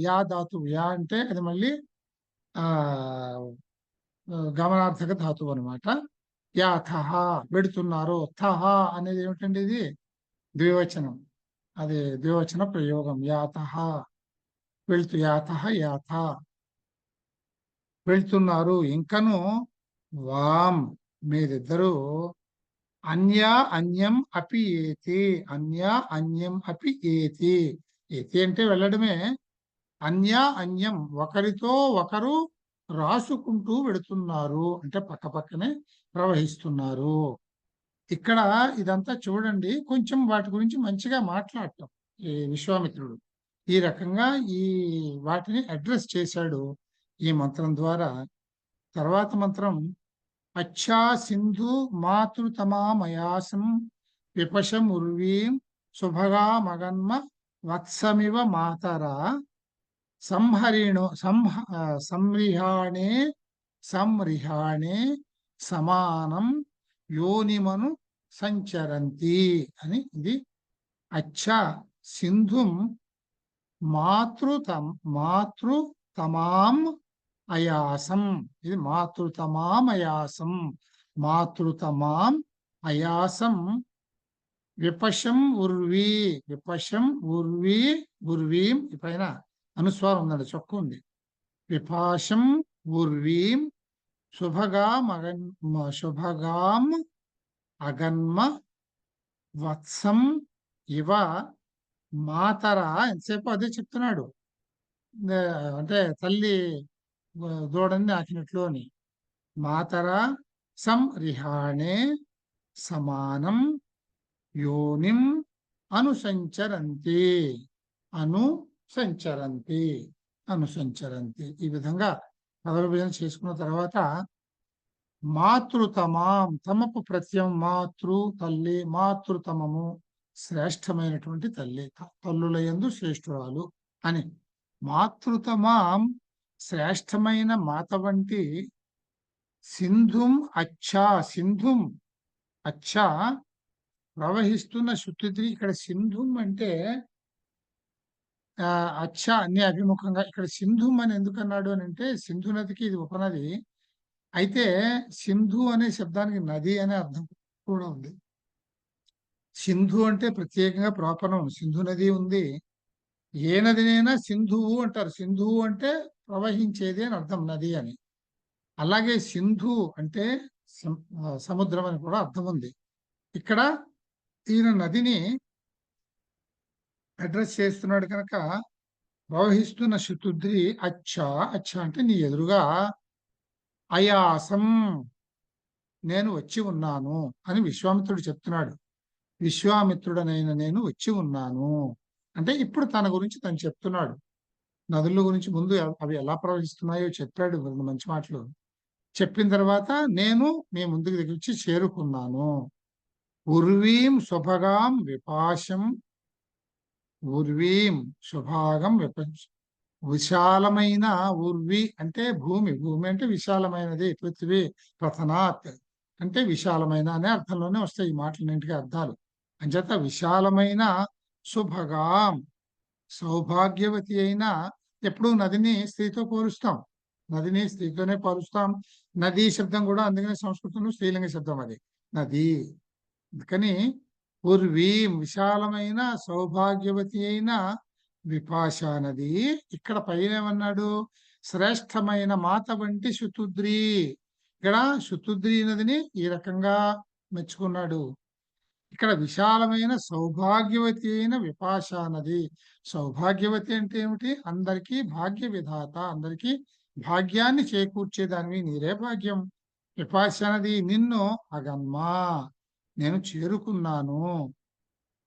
యా ధాతువు, యా అంటే అది మళ్ళీ ఆ గమనార్థక ధాతువు అనమాట. యాథ వెడుతున్నారు. థహ అనేది ఏమిటండి? ఇది ద్వివచనం. అది ద్వివచన ప్రయోగం. యాథ యాథ యాథ వెళ్తున్నారు. ఇంకను వాం మీరిద్దరూ అన్యా అన్యం అపి ఏతి, అన్యా అన్యం అపి ఏతి. ఏతి అంటే వెళ్ళడమే. అన్యా అన్యం ఒకరితో ఒకరు రాసుకుంటూ వెడుతున్నారు, అంటే పక్కపక్కనే ప్రవహిస్తున్నారు. ఇక్కడ ఇదంతా చూడండి, కొంచెం వాటి గురించి మంచిగా మాట్లాడటం ఈ విశ్వామిత్రుడు ఈ రకంగా ఈ వాటిని అడ్రస్ చేశాడు ఈ మంత్రం ద్వారా. తర్వాత మంత్రం అచ్చా సింధు మాతృతమామయాసం విపశం ఉర్వీం శుభగా మగన్మ వత్సమివ మాతరా సంహ్రిహాణే సంరిహాణే సమానం యోనిమను సంచరంతి అని. ఇది అచ్చా సింధుం మాతృతమాం అయాసం. ఇది మాతృతమామయాసం, మాతృతమాం అయాసం విపశం ఉర్వీ, విపశం ఉర్వీ, ఉర్వీం పైన అనుస్వారం ఉందండి, చొక్కు ఉంది. విపాశం ఉర్వీం శుభగాం అగన్మ వత్సం ఇవ మాతర. ఎంతసేపు అదే చెప్తున్నాడు, అంటే తల్లి దూడని నాకినట్లు అని. మాతర సంరిహాణే సమానం యోనిం అనుసంచరంతి, అనుసంచరంతి, అనుసంచరంతి. ఈ విధంగా పద విభజన చేసుకున్న తర్వాత మాతృతమాం, తమపు ప్రత్యయం మాతృ తల్లి, మాతృతమము శ్రేష్టమైనటువంటి తల్లి, తల్లుల యందు శ్రేష్ఠురాలు అని. మాతృతమాం శ్రేష్టమైన మాత వంటి సింధుం అచ్చా, సింధుం అచ్చా ప్రవహిస్తున్న శుద్ధిద్రి. ఇక్కడ సింధుం అంటే అచ్చ అన్ని అభిముఖంగా. ఇక్కడ సింధుం అని ఎందుకు అన్నాడు అని అంటే, సింధు నదికి ఇది ఉపనది అయితే సింధు అనే శబ్దానికి నది అనే అర్థం కూడా ఉంది. సింధు అంటే ప్రత్యేకంగా ప్రాపరం సింధు నది ఉంది. ఏ నదినైనా సింధువు అంటారు. సింధువు అంటే ప్రవహించేది అని అర్థం, నది అని. అలాగే సింధు అంటే సముద్రం అని కూడా అర్థం ఉంది. ఇక్కడ ఈయన నదిని అడ్రస్ చేస్తున్నాడు కనుక ప్రవహిస్తున్న శతుద్రి అచ్చా, అచ్చా అంటే నీ ఎదురుగా అయాసం నేను వచ్చి ఉన్నాను అని విశ్వామిత్రుడు చెప్తున్నాడు. విశ్వామిత్రుడనైన నేను వచ్చి ఉన్నాను అంటే ఇప్పుడు తన గురించి తను చెప్తున్నాడు. నదుల గురించి ముందు అవి ఎలా ప్రవహిస్తున్నాయో చెప్పాడు, రెండు మంచి మాటలు చెప్పిన తర్వాత నేను మీ ముందుకు దగ్గర వచ్చి చేరుకున్నాను. ఉర్వీం శుభగాం విపాశం, ఉర్వీం శుభాగం విశాలమైన ఉర్వి అంటే భూమి, భూమి అంటే విశాలమైనది. పృథ్వీ ప్రథనాత్ అంటే విశాలమైన అనే అర్థంలోనే వస్తాయి ఈ మాటలన్నింటికి అర్థాలు. అంచేత విశాలమైన శుభగాం సౌభాగ్యవతి అయిన. ఎప్పుడు నదిని స్త్రీతో పోలుస్తాం, నదిని స్త్రీతోనే పోలుస్తాం. నదీ శబ్దం కూడా అందుకనే సంస్కృతంలో స్త్రీలింగ శబ్దం అది నది. అందుకని ఉర్వీం విశాలమైన సౌభాగ్యవతి అయిన విపాష నది. ఇక్కడ పైన ఏమన్నాడు? శ్రేష్టమైన మాత వంటి శుతుద్రి. ఇక్కడ శుతుద్రి నదిని ఈ రకంగా మెచ్చుకున్నాడు. ఇక్కడ విశాలమైన సౌభాగ్యవతి అయిన విపాష నది. సౌభాగ్యవతి అంటే ఏమిటి? అందరికీ భాగ్య విధాత, అందరికీ భాగ్యాన్ని చేకూర్చేదానివి, నీరే భాగ్యం. విపాష నది నిన్ను అగన్మా నేను చేరుకున్నాను.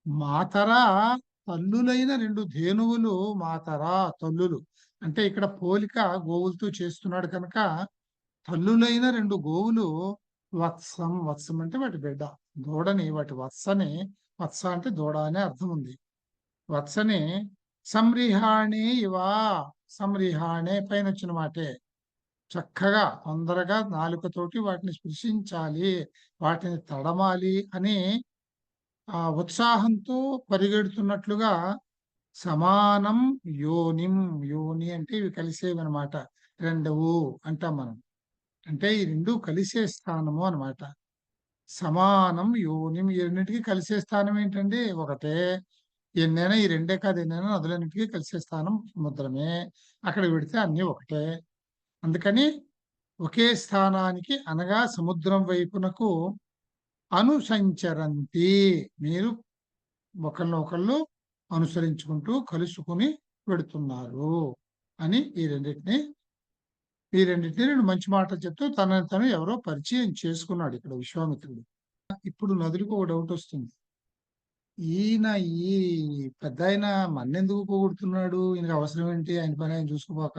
మాతరా తల్లులైన రెండు ధేనువులు, మాతరా తల్లులు అంటే ఇక్కడ పోలిక గోవులతో చేస్తున్నాడు కనుక తల్లులైన 2 గోవులు వత్సం, వత్సం అంటే వాటి బిడ్డ. దూడని వాటి వత్సని, వత్స అంటే దూడ అనే అర్థం ఉంది. వత్సని సంరిహాణి ఇవా, సంరిహాణే పైనొచ్చిన మాటే. చక్కగా తొందరగా నాలుకతోటి వాటిని స్పృశించాలి, వాటిని తడమాలి అని ఆ ఉత్సాహంతో పరిగెడుతున్నట్లుగా సమానం యోనిం. యోని అంటే ఇవి కలిసేవన్నమాట. రెండవు అంటాం మనం. అంటే ఈ 2 కలిసే స్థానము అన్నమాట. సమానం యోనిం. ఈ రెండింటికి కలిసే స్థానం ఏంటండి? ఒకటే. ఎన్నైనా ఈ రెండే కాదు, ఎన్నైనా నదులన్నిటికీ కలిసే స్థానం సముద్రమే. అక్కడ పెడితే అన్నీ ఒకటే. అందుకని ఒకే స్థానానికి అనగా సముద్రం వైపునకు అనుసంచరంతి. మీరు ఒకళ్ళనొకళ్ళు అనుసరించుకుంటూ కలుసుకుని పెడుతున్నారు అని ఈ రెండింటిని 2 మంచి మాటలు చెప్తూ తనని తను ఎవరో పరిచయం చేసుకున్నాడు ఇక్కడ విశ్వామిత్రుడు. ఇప్పుడు నదులకు ఒక డౌట్ వస్తుంది. ఈయన ఈ పెద్దాయన మన్నెందుకు పొగుడుతున్నాడు? ఈయనకి అవసరం ఏంటి? ఆయన పని ఆయన చూసుకోపోక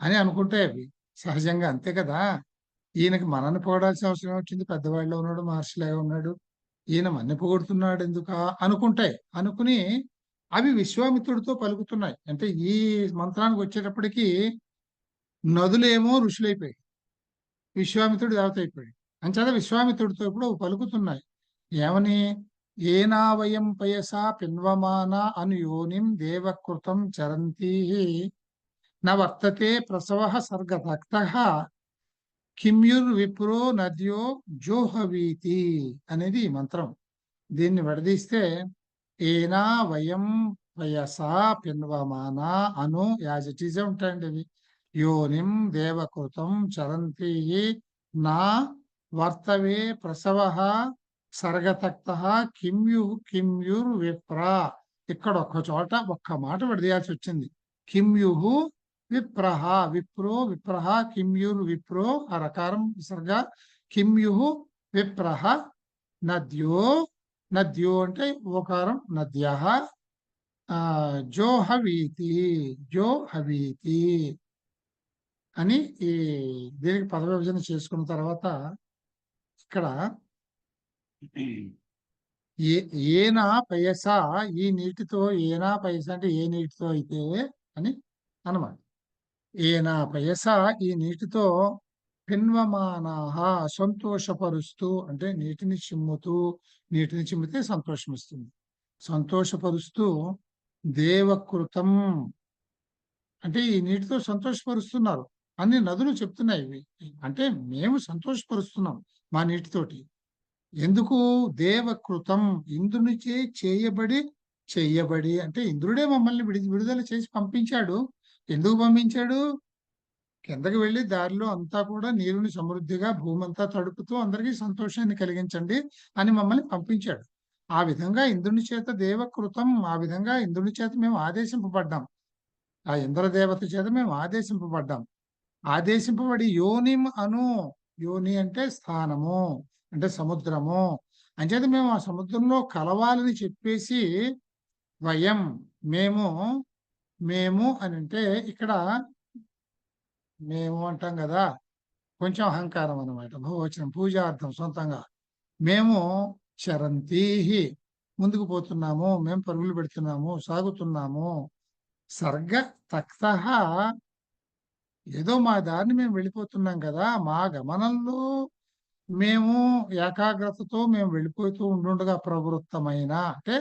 అని అనుకుంటే అవి సహజంగా అంతే కదా! ఈయనకి మనల్ని పొగడాల్సిన అవసరం వచ్చింది. పెద్దవాడిలో ఉన్నాడు, మహర్షిలాగా ఉన్నాడు. ఈయన మన్ని పొగుడుతున్నాడు ఎందుకా అనుకుంటాయి. అనుకుని అవి విశ్వామిత్రుడితో పలుకుతున్నాయి. అంటే ఈ మంత్రానికి వచ్చేటప్పటికి నదులేమో ఋషులైపోయాయి. విశ్వామిత్రుడు దేవత అయిపోయాడు. అంచేత విశ్వామిత్రుడితో ఇప్పుడు పలుకుతున్నాయి. ఏమని? ఏనావయం పయసా పిన్వమాన అను యోనిం దేవకృతం చరంతి న వర్తతే ప్రసవ సర్గదక్త కిమ్యుర్విప్రో నద్యో జోహవీతి అనేది ఈ మంత్రం. దీన్ని విడదీస్తే ఏనా వయం వయసా పిన్వమాన అను యాజ్ ఇట్ ఈజే ఉంటాయండి ఇవి. యోనిం దేవకృతం చరంతి నా వర్తవే ప్రసవ సర్గతక్త కిమ్యుర్ విప్ర. ఇక్కడ ఒక్క చోట ఒక్క మాట విడదీయాల్సి వచ్చింది. కిమ్యుహు విప్రహ, విప్రో విప్రహ, కిమ్యుర్విప్రో ఆ రకారం విసర్గ. కిమ్యుహు విప్రహ నద్యో, నద్యో అంటే ఓకారం నద్యః జోహవీతి, జోహవీతి అని ఈ దీనికి పద విభజన చేసుకున్న తర్వాత ఇక్కడ ఏనా పయస, ఈ నీటితో, ఏనా పయస అంటే ఏ నీటితో అయితే అని అన్నమాట. ఏనా పయస ఈ నీటితో పిన్వమానాహ సంతోషపరుస్తూ, అంటే నీటిని చిమ్ముతూ, నీటిని చిమ్మితే సంతోషం ఇస్తుంది. సంతోషపరుస్తూ దేవకృతం అంటే ఈ నీటితో సంతోషపరుస్తున్నారు అన్ని నదులు చెప్తున్నాయి ఇవి. అంటే మేము సంతోషపరుస్తున్నాం మా నీటితోటి. ఎందుకు? దేవకృతం ఇంద్రునిచే చేయబడి అంటే ఇంద్రుడే మమ్మల్ని విడుదల చేసి పంపించాడు. ఎందుకు పంపించాడు? కిందకి వెళ్ళి దారిలో అంతా కూడా నీరుని సమృద్ధిగా భూమంతా తడుపుతూ అందరికీ సంతోషాన్ని కలిగించండి అని మమ్మల్ని పంపించాడు. ఆ విధంగా ఇంద్రుని చేత దేవకృతం, ఆ విధంగా ఇంద్రుని చేత మేము ఆదేశింపబడ్డాం. ఆ ఇంద్రదేవత చేత మేము ఆదేశింపబడ్డాం. ఆదేశింపబడి యోనిం అను, యోని అంటే స్థానము, అంటే సముద్రము. అంచేత మేము ఆ సముద్రంలో కలవాలని చెప్పేసి వయం మేము, మేము అని అంటే ఇక్కడ మేము అంటాం కదా, కొంచెం అహంకారం అన్నమాట. బహువచనం, పూజార్థం సొంతంగా. మేము చరంతీహి ముందుకు పోతున్నాము, మేము పరుగులు పెడుతున్నాము, సాగుతున్నాము. సర్గ తక్త ఏదో మా దారిని మేము వెళ్ళిపోతున్నాం కదా, మా గమనంలో మేము ఏకాగ్రతతో మేము వెళ్ళిపోతూ ఉండుండగా ప్రవృత్తమైన అంటే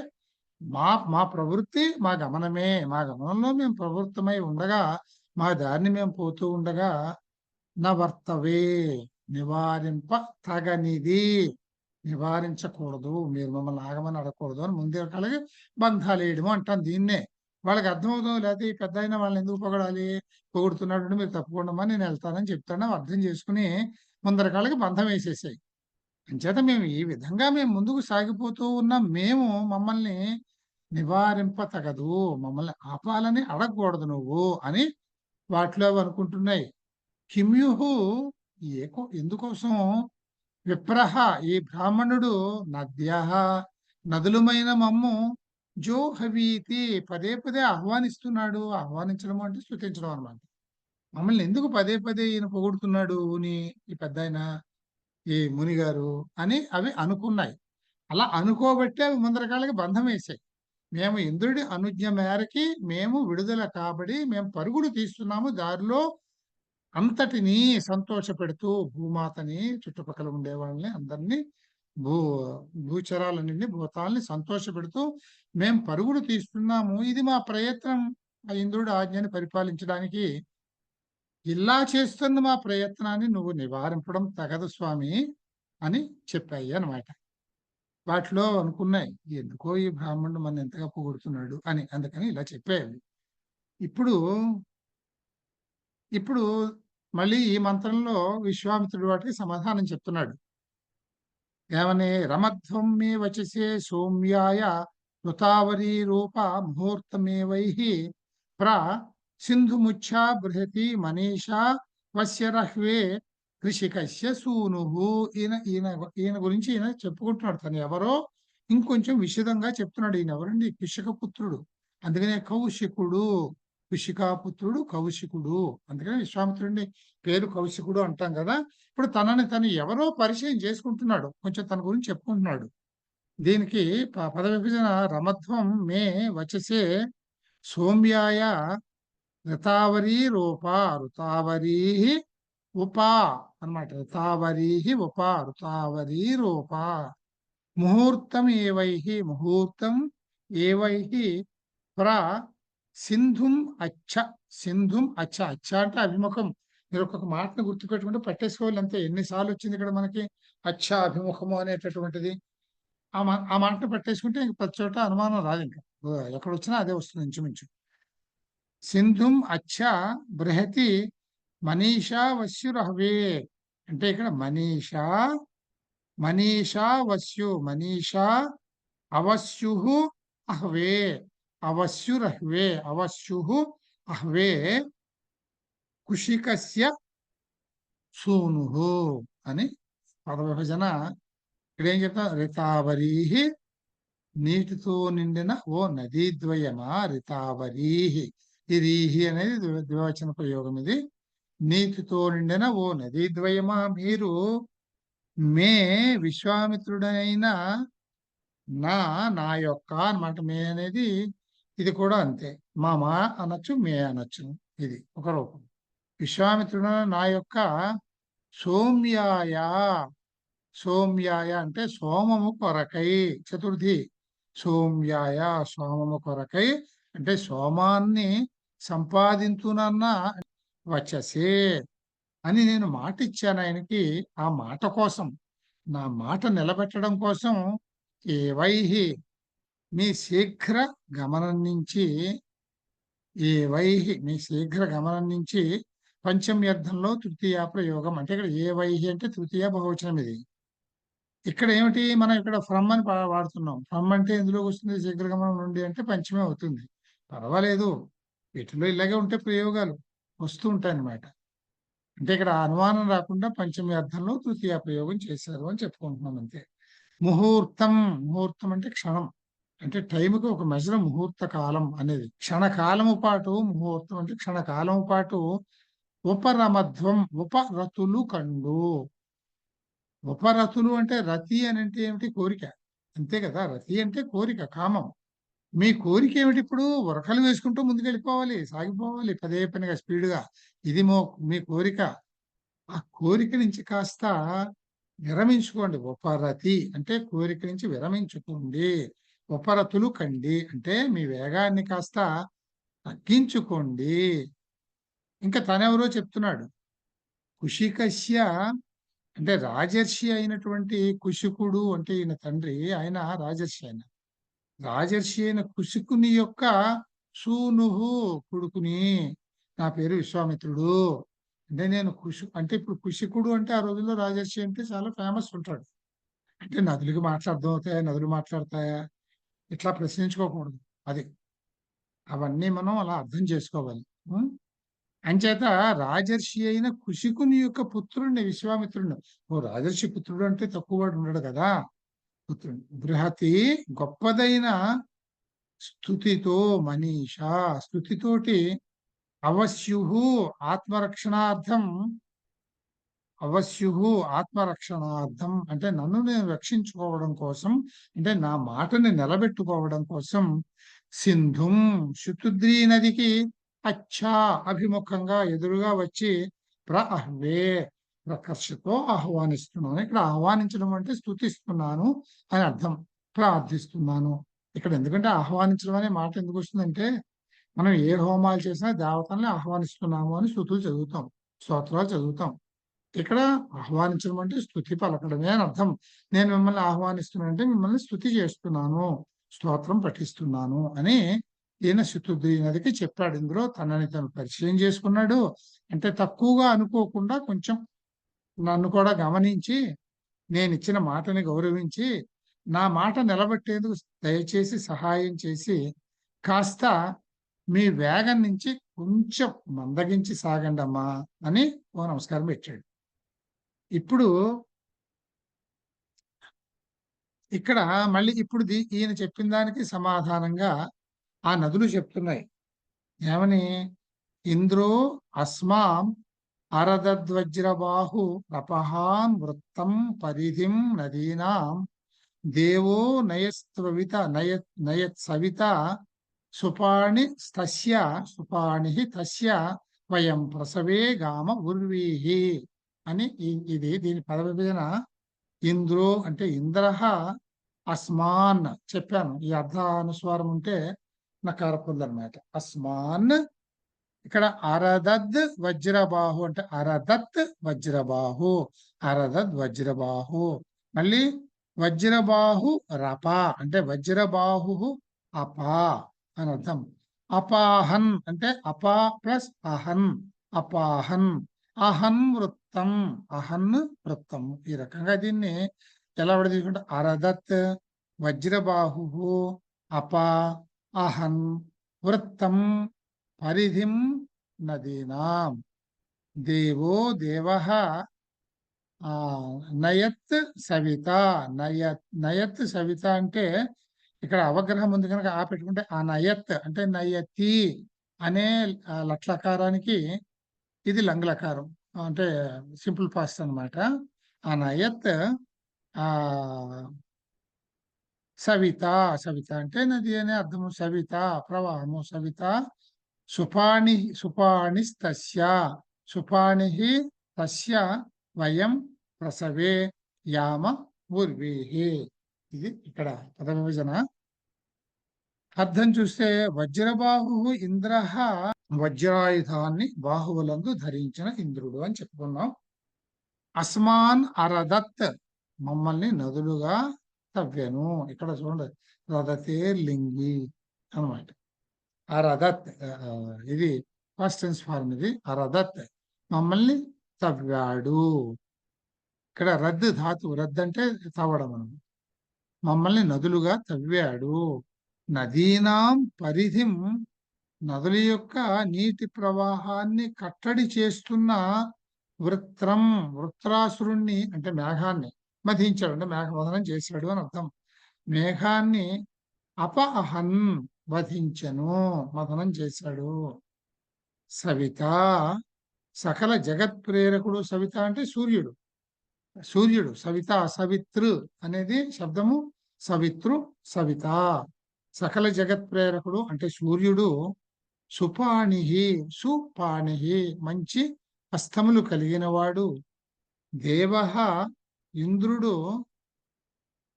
మా మా ప్రవృత్తి మా గమనమే, మా గమనంలో మేము ప్రవృత్తమై ఉండగా, మా దారిని మేము పోతూ ఉండగా నవర్తవే నివారింప తగనిది, నివారించకూడదు, మీరు మమ్మల్ని ఆగమని అడగకూడదు అని ముందే కలిగి బంధాలు వేయడము అంటాం దీన్నే. వాళ్ళకి అర్థమవుతాం. లేకపోతే ఈ పెద్ద అయినా వాళ్ళని ఎందుకు పొగడాలి, పొగుడుతున్నాడు మీరు తప్పకుండా నేను వెళ్తానని చెప్తాను అర్థం చేసుకుని ముందర కాళ్ళకి బంధం వేసేసాయి. అంచేత మేము ఈ విధంగా మేము ముందుకు సాగిపోతూ ఉన్నాం. మేము మమ్మల్ని నివారింప తగదు, మమ్మల్ని ఆపాలని అడగకూడదు నువ్వు అని వాటిలో అనుకుంటున్నాయి. కిమ్యుహు ఎందుకోసం? విప్రహ ఈ బ్రాహ్మణుడు నద్యః నదులమైన మమ్ము జోహవీతి పదే పదే ఆహ్వానిస్తున్నాడు. ఆహ్వానించడం అంటే స్తుతించడం అన్నమాట. మమ్మల్ని ఎందుకు పదే పదే ఈయన పొగుడుతున్నాడు ఈ పెద్దాయన, ఈ మునిగారు అని అవి అనుకున్నాయి. అలా అనుకోబట్టే అవి ముందరకాళ్ళకి బంధం వేశాయి. మేము ఇంద్రుడి అనుజ్ఞ మేరకి మేము విడుదల కాబడి మేము పరుగులు తీస్తున్నాము దారిలో అంతటినీ సంతోషపెడుతూ భూమాతని, చుట్టుపక్కల ఉండేవాళ్ళని అందరినీ, భూ భూచరాలన్నిటిని, భూతాల్ని సంతోషపెడుతూ మేము పరుగులు తీస్తున్నాము. ఇది మా ప్రయత్నం. ఆ ఇంద్రుడి ఆజ్ఞని పరిపాలించడానికి. ఇలా చేస్తున్న మా ప్రయత్నాన్ని నువ్వు నివారింపడం తగదు స్వామి అని చెప్పాయి అన్నమాట. వాటిలో అనుకున్నాయి, ఎందుకో ఈ బ్రాహ్మణుడు మన ఎంతగా పొగుడుతున్నాడు అని. అందుకని ఇలా చెప్పాయి. ఇప్పుడు ఇప్పుడు మళ్ళీ ఈ మంత్రంలో విశ్వామిత్రుడు వాటికి సమాధానం చెప్తున్నాడు. ఏమని? రమధ్వం మే వచసే సౌమ్యాయ ఋతావరీ రూప ముహూర్తమేవైః ప్ర సింధుముచ్చా బృహతి మనీషా వస్యరహ్వే ఋషికస్య సూనుః. ఈయన ఈయన ఈయన గురించి ఈయన చెప్పుకుంటున్నాడు. తను ఎవరో ఇంకొంచెం విశదంగా చెప్తున్నాడు. ఈయన ఎవరండి? కుషిక పుత్రుడు. అందుకనే కౌశికుడు. కుషికాపుత్రుడు కౌశికుడు. అందుకని విశ్వామిత్రుడిని పేరు కౌశికుడు అంటాం కదా. ఇప్పుడు తనని తను ఎవరో పరిచయం చేసుకుంటున్నాడు. కొంచెం తన గురించి చెప్పుకుంటున్నాడు. దీనికి పద విభజన రమధ్వం మే వచసే సౌమ్యాయ ఋతావరీ రూప. ఋతావరీ ఉపా అన్నమాట. ఋతావరీ ఉపా, ఋతావరీ రూప. ముహూర్తం ఏవైః, ముహూర్తం ఏవైః ప్ర సింధుం అచ్చ. సింధుం అచ్చ. అచ్చ అంటే అభిముఖం. మీరు ఒక్కొక్క మాటను గుర్తుపెట్టుకుంటే పట్టేసుకోవాలి అంతే. ఎన్నిసార్లు వచ్చింది ఇక్కడ మనకి అచ్చ, అభిముఖము అనేటటువంటిది. ఆ మాటను పట్టేసుకుంటే ఇంక ప్రతి చోట అనుమానం రాదు. ఇంకా ఎక్కడ వచ్చినా అదే వస్తుంది ఇంచుమించు. సింధుం అచ్చ బృహతి మనీషా వస్యురహ్వే. అంటే ఇక్కడ మనీషా, మనీషా వస్యు, మనీషా అవస్యుః అహ్వే. అవస్యురహ్వే, అవస్యుః అహ్వే కుషికస్య సూనుః అని పద విభజన. ఇక్కడ ఏం చెప్తా? రితావరీః, నీటితో నిండిన ఓ నదీద్వయమా. రితావరీః, ఈ రీహి అనేది ద్వివచన ప్రయోగం. ఇది నీటితో నిండిన ఓ నదీద్వయమా, మీరు మే విశ్వామిత్రుడైన నా నా యొక్క అన్నమాట. మే అనేది ఇది కూడా అంతే. మా అనొచ్చు, మే అనొచ్చు. ఇది ఒక రూపం. విశ్వామిత్రుడు నా యొక్క సౌమ్యాయ. సౌమ్యాయ అంటే సోమము కొరకై. చతుర్థి. సౌమ్యాయ, సోమము కొరకై అంటే సోమాన్ని సంపాదించునన్న వచ్చసే అని నేను మాట ఇచ్చాను ఆయనకి. ఆ మాట కోసం, నా మాట నిలబెట్టడం కోసం ఏవైహి మీ శీఘ్ర గమనం నుంచి, ఏవైహి మీ శీఘ్ర గమనం నుంచి పంచమ్యర్థంలో తృతీయ ప్రయోగం. అంటే ఇక్కడ ఏవైహి అంటే తృతీయ బహువచనం. ఇది ఇక్కడ ఏమిటి? మనం ఇక్కడ ఫ్రమ్ అని వాడుతున్నాం. ఫ్రమ్ అంటే ఎందులోకి వస్తుంది? శీఘ్ర గమనం నుండి అంటే పంచమే అవుతుంది. పర్వాలేదు, వీటిలో ఇలాగే ఉంటే ప్రయోగాలు వస్తూ ఉంటాయి అన్నమాట. అంటే ఇక్కడ అనుమానం రాకుండా పంచమి అర్థంలో తృతీయ ప్రయోగం చేశారు అని చెప్పుకుంటున్నాం అంతే. ముహూర్తం. ముహూర్తం అంటే క్షణం. అంటే టైంకి ఒక మెజర్ ముహూర్త కాలం అనేది. క్షణకాలము పాటు ముహూర్తం అంటే క్షణకాలము పాటు ఉపరమధ్వం. ఉపరతులు కండు. ఉపరతులు అంటే రతి అని అంటే ఏమిటి? కోరిక. అంతే కదా. రతి అంటే కోరిక, కామం. మీ కోరిక ఏమిటి? ఇప్పుడు ఉరకలు వేసుకుంటూ ముందుకెళ్ళిపోవాలి, సాగిపోవాలి పదే పనిగా స్పీడ్గా. ఇది మీ కోరిక. ఆ కోరిక నుంచి కాస్త విరమించుకోండి. ఉపరతి అంటే కోరిక నుంచి విరమించుకోండి. ఉపరతులు కండి అంటే మీ వేగాన్ని కాస్త తగ్గించుకోండి. ఇంకా తనెవరో చెప్తున్నాడు. కుషికస్య అంటే రాజర్షి అయినటువంటి కుషికుడు అంటే ఈయన తండ్రి. ఆయన రాజర్షి. ఆయన రాజర్షి అయిన కుషికుని యొక్క సూనుహు, కొడుకుని. నా పేరు విశ్వామిత్రుడు. అంటే నేను అంటే ఇప్పుడు కుషికుడు అంటే ఆ రోజుల్లో రాజర్షి అంటే చాలా ఫేమస్ ఉంటాడు. అంటే నదులకి మాటలు అర్థం అవుతాయా? నదులు మాట్లాడతాయా? ఇట్లా ప్రశ్నించుకోకూడదు. అది అవన్నీ మనం అలా అర్థం చేసుకోవాలి. అంచేత రాజర్షి అయిన కుషికుని యొక్క పుత్రుడిని విశ్వామిత్రుడిని. ఓ రాజర్షి పుత్రుడు అంటే తక్కువ వాడు ఉండడు కదా. పుత్రుడు బృహతి గొప్పదైన స్తుతితో మనీష. స్తుతితోటి అవస్యు ఆత్మరక్షణార్థం, అవస్యు ఆత్మరక్షణార్థం అంటే నన్ను నేను రక్షించుకోవడం కోసం, అంటే నా మాటని నిలబెట్టుకోవడం కోసం, సింధుం శుతుద్రీ నదికి అచ్చా అభిముఖంగా ఎదురుగా వచ్చి ప్రఅహ్వే ప్రకర్షతో ఆహ్వానిస్తున్నాను. ఇక్కడ ఆహ్వానించడం అంటే స్తుతిస్తున్నాను అని అర్థం, ప్రార్థిస్తున్నాను. ఇక్కడ ఎందుకంటే ఆహ్వానించడం అనే మాట ఎందుకు వస్తుందంటే, మనం ఏ హోమాలు చేసినా దేవతల్ని ఆహ్వానిస్తున్నాము అని స్తుతులు చదువుతాం, స్తోత్రాలు చదువుతాం. ఇక్కడ ఆహ్వానించడం అంటే స్తుతి పలకడమే అని అర్థం. నేను మిమ్మల్ని ఆహ్వానిస్తున్నాను అంటే మిమ్మల్ని స్తుతి చేస్తున్నాను, స్తోత్రం పఠిస్తున్నాను అని ఈయన శుతుద్రి నదికి చెప్పాడు. ఇందులో తనని తను పరిచయం చేసుకున్నాడు. అంటే తక్కువగా అనుకోకుండా కొంచెం నన్ను కూడా గమనించి, నేను ఇచ్చిన మాటని గౌరవించి, నా మాట నిలబెట్టేందుకు దయచేసి సహాయం చేసి, కాస్త మీ వేగం నుంచి కొంచెం మందగించి సాగండమ్మా అని ఓ నమస్కారం పెట్టాడు. ఇప్పుడు ఇక్కడ మళ్ళీ ఇప్పుడు ఈయన చెప్పిన దానికి సమాధానంగా ఆ నదులు చెప్తున్నాయి. ఏమని? ఇంద్రో అస్మాం అరదద్వజ్రబాహు రపహాన్ వృత్తం పరిధిం నదీనాం దేవో నయస్త్వవిత నయత్ సవిత సుపాణి తస్య సుపాణి తస్య వయం ప్రసవే గామ ఉర్వీహి అని ఇది దీని పద విభజన. ఇంద్రో అంటే ఇంద్రః అస్మాన్ చెప్పాను. ఈ అర్ధానుస్వారం ఉంటే నకార పొందనమాట. అస్మాన్ ఇక్కడ అరదద్ వజ్రబాహు అంటే అరదత్ వజ్రబాహు, అరదద్ వజ్రబాహు. మళ్ళీ వజ్రబాహు రప అంటే వజ్రబాహు అపా అని అర్థం. అపాహన్ అంటే అపా ప్లస్ అహన్, అపాహన్. అహన్ వృత్తం, అహన్ వృత్తం. ఈ రకంగా దీన్ని ఎలా విడదీసుకుంటే అరదత్ వజ్రబాహు అపా అహన్ వృత్తం పరిధిం నదీనాం దేవో దేవః నయత్ సవిత. నయత్ సవిత అంటే ఇక్కడ అవగ్రహం ఉంది కనుక ఆ పెట్టుకుంటే ఆ నయత్ అంటే నయతి అనే లట్లకారానికి ఇది లంగ్లకారం, అంటే సింపుల్ పాస్ట్ అన్నమాట. ఆ నయత్ ఆ సవిత, సవిత అంటే నది అనే అర్థము. సవిత ప్రవాహము, సవిత. సుపాణి సుపాణిస్తస్య, సుపాణి తస్య వయం ప్రసవే యామ ఊర్వీహి. ఇది ఇక్కడ పద విభజన. అర్థం చూస్తే వజ్రబాహు ఇంద్ర, వజ్రాయుధాన్ని బాహువులందు ధరించిన ఇంద్రుడు అని చెప్పుకున్నాం. అస్మాన్ అరదత్ మమ్మల్ని నదులుగా తవ్వెను. ఇక్కడ చూడండి, రదతే లింగి అనమాట. అరదత్ ఇది ఫస్ట్ టెన్స్ ఫార్మ్. ఇది అరదత్ మమ్మల్ని తవ్వాడు. ఇక్కడ రద్దు ధాతువు, రద్దు అంటే తవ్వడం అని. మమ్మల్ని నదులుగా తవ్వాడు. నదీనాం పరిధిం నదుల యొక్క నీటి ప్రవాహాన్ని కట్టడి చేస్తున్న వృత్రం, వృత్రాసురుణ్ణి అంటే మేఘాన్ని మధించాడు, అంటే మేఘమథనం చేశాడు అని అర్థం. మేఘాన్ని అపహన్ వధించను, మథనం చేశాడు. సవిత సకల జగత్ ప్రేరకుడు. సవిత అంటే సూర్యుడు, సూర్యుడు. సవిత సవితృ అనేది శబ్దము. సవితృ సవిత సకల జగత్ ప్రేరకుడు అంటే సూర్యుడు. సుపాణి, సుపాణి మంచి హస్తములు కలిగిన వాడు. దేవ ఇంద్రుడు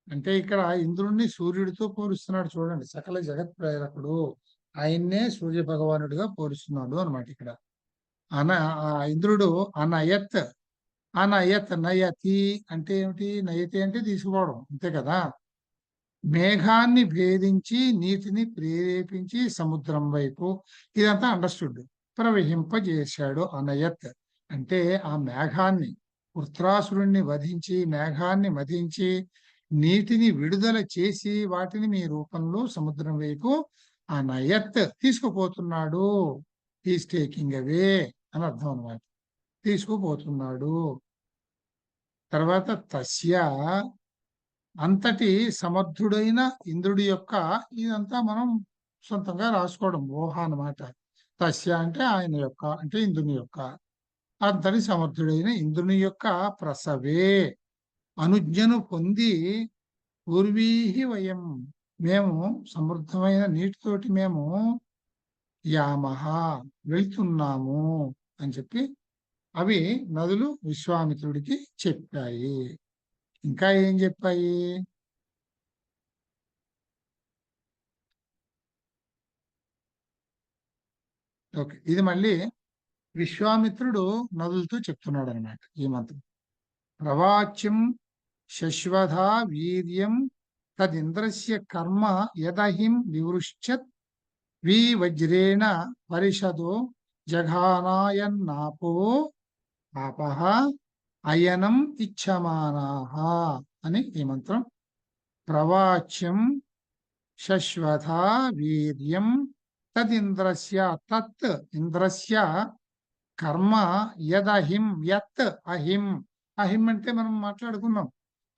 అంటే ఇక్కడ ఇంద్రుణ్ణి సూర్యుడితో పోలుస్తున్నాడు చూడండి. సకల జగత్ ప్రేరకుడు ఆయన్నే సూర్య భగవానుడిగా పోలుస్తున్నాడు అనమాట. ఇక్కడ ఇంద్రుడు అనయత్, అనయత్ నయతి అంటే ఏమిటి? నయతి అంటే తీసుకోవడం, అంతే కదా. మేఘాన్ని భేదించి నీటిని ప్రేరేపించి సముద్రం వైపు, ఇదంతా అండర్స్టూడ్, ప్రవహింపజేశాడు. అనయత్ అంటే ఆ మేఘాన్ని, వృత్రాసురుణ్ణి వధించి మేఘాన్ని మధించి నీటిని విడుదల చేసి వాటిని మీ రూపంలో సముద్రం వైపు అనయత్ తీసుకుపోతున్నాడు. ఈస్ టేకింగ్ అవే అని అర్థం అన్నమాట. తీసుకుపోతున్నాడు. తర్వాత తస్య అంతటి సమర్థుడైన ఇంద్రుడి యొక్క, ఇదంతా మనం సొంతంగా రాసుకోవడం, ఊహ అన్నమాట. తస్య అంటే ఆయన యొక్క, అంటే ఇంద్రుని యొక్క, అంతటి సమర్థుడైన ఇంద్రుని యొక్క ప్రసవే అనుజ్ఞను పొంది పూర్వీహి వయం, మేము సమృద్ధమైన నీటితోటి మేము యామహ వెళ్తున్నాము అని చెప్పి అవి నదులు విశ్వామిత్రుడికి చెప్పాయి. ఇంకా ఏం చెప్పాయి? ఓకే, ఇది మళ్ళీ విశ్వామిత్రుడు నదులతో చెప్తున్నాడు అనమాట ఈ మంత్రం. ప్రవాచ్యం శశ్వధా వీర్యం తదింద్రస్య కర్మ యదహిం వివృశ్చత్ వజ్రేణ పరిషదో జఘానాయన్నాపో ఆపహ అయనం ఇచ్చమానాహ అని ఈ మంత్రం. ప్రవాచ్యం శశ్వథా వీర్యం తదింద్రస్య, తత్ ఇంద్రస్య కర్మ యదహిం, యత్ అహిం, అహిం అంటే మనం మాట్లాడుకున్నాం,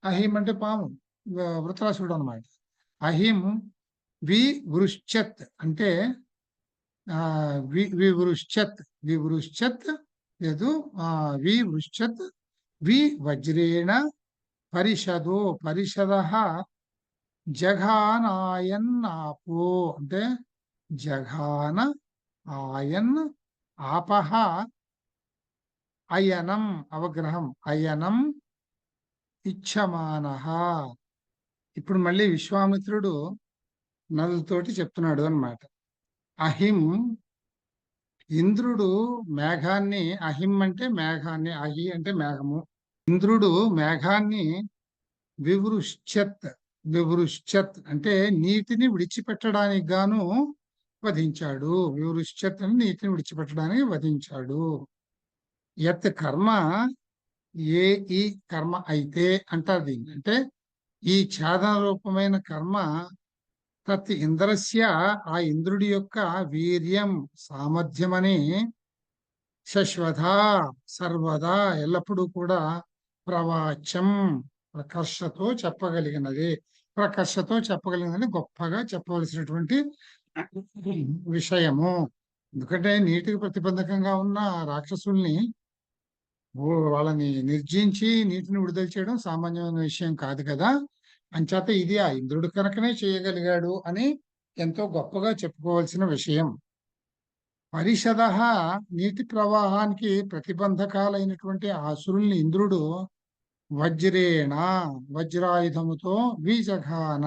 అహిం అంటే పాము, వృత్రాసుడు అనమాట. అహిం వివృశ్చత్ అంటే వివృశ్చత్, వివృశ్చత్ లేదు, వివృశ్చత్ వజ్రేణ పరిషదో, పరిషద జఘానాయన్నాపో అంటే జఘాన ఆయన్ ఆపహ అయనం అవగ్రహం అయనం ఇచ్చమానః. ఇప్పుడు మళ్ళీ విశ్వామిత్రుడు నదులతోటి చెప్తున్నాడు అన్నమాట. అహిం, ఇంద్రుడు మేఘాన్ని, అహిం అంటే మేఘాన్ని, అహి అంటే మేఘము, ఇంద్రుడు మేఘాన్ని వివృశ్చత్, వివృశ్చత్ అంటే నీటిని విడిచిపెట్టడానికి గాను వధించాడు. వివృశ్చత్ అని నీటిని విడిచిపెట్టడానికి వధించాడు. యత్ కర్మ, ఏ ఈ కర్మ అయితే అంటారు దీన్ని, అంటే ఈ ఛాదన రూపమైన కర్మ, తత్ ఇంద్రస్య ఆ ఇంద్రుడి యొక్క వీర్యం సామర్థ్యమని, శశ్వథ సర్వదా ఎల్లప్పుడూ కూడా, ప్రవాచ్యం ప్రకర్షతో చెప్పగలిగినది, ప్రకర్షతో చెప్పగలిగినది గొప్పగా చెప్పవలసినటువంటి విషయము. ఎందుకంటే నీటికి ప్రతిబంధకంగా ఉన్న రాక్షసుల్ని వాళ్ళని నిర్జించి నీటిని విడుదల చేయడం సామాన్యమైన విషయం కాదు కదా. అంచేత ఇది ఆ ఇంద్రుడు కనుకనే చేయగలిగాడు అని ఎంతో గొప్పగా చెప్పుకోవాల్సిన విషయం. పరిషద నీటి ప్రవాహానికి ప్రతిబంధకాలైనటువంటి ఆసురుల్ని ఇంద్రుడు వజ్రేణ వజ్రాయుధముతో విజఘాన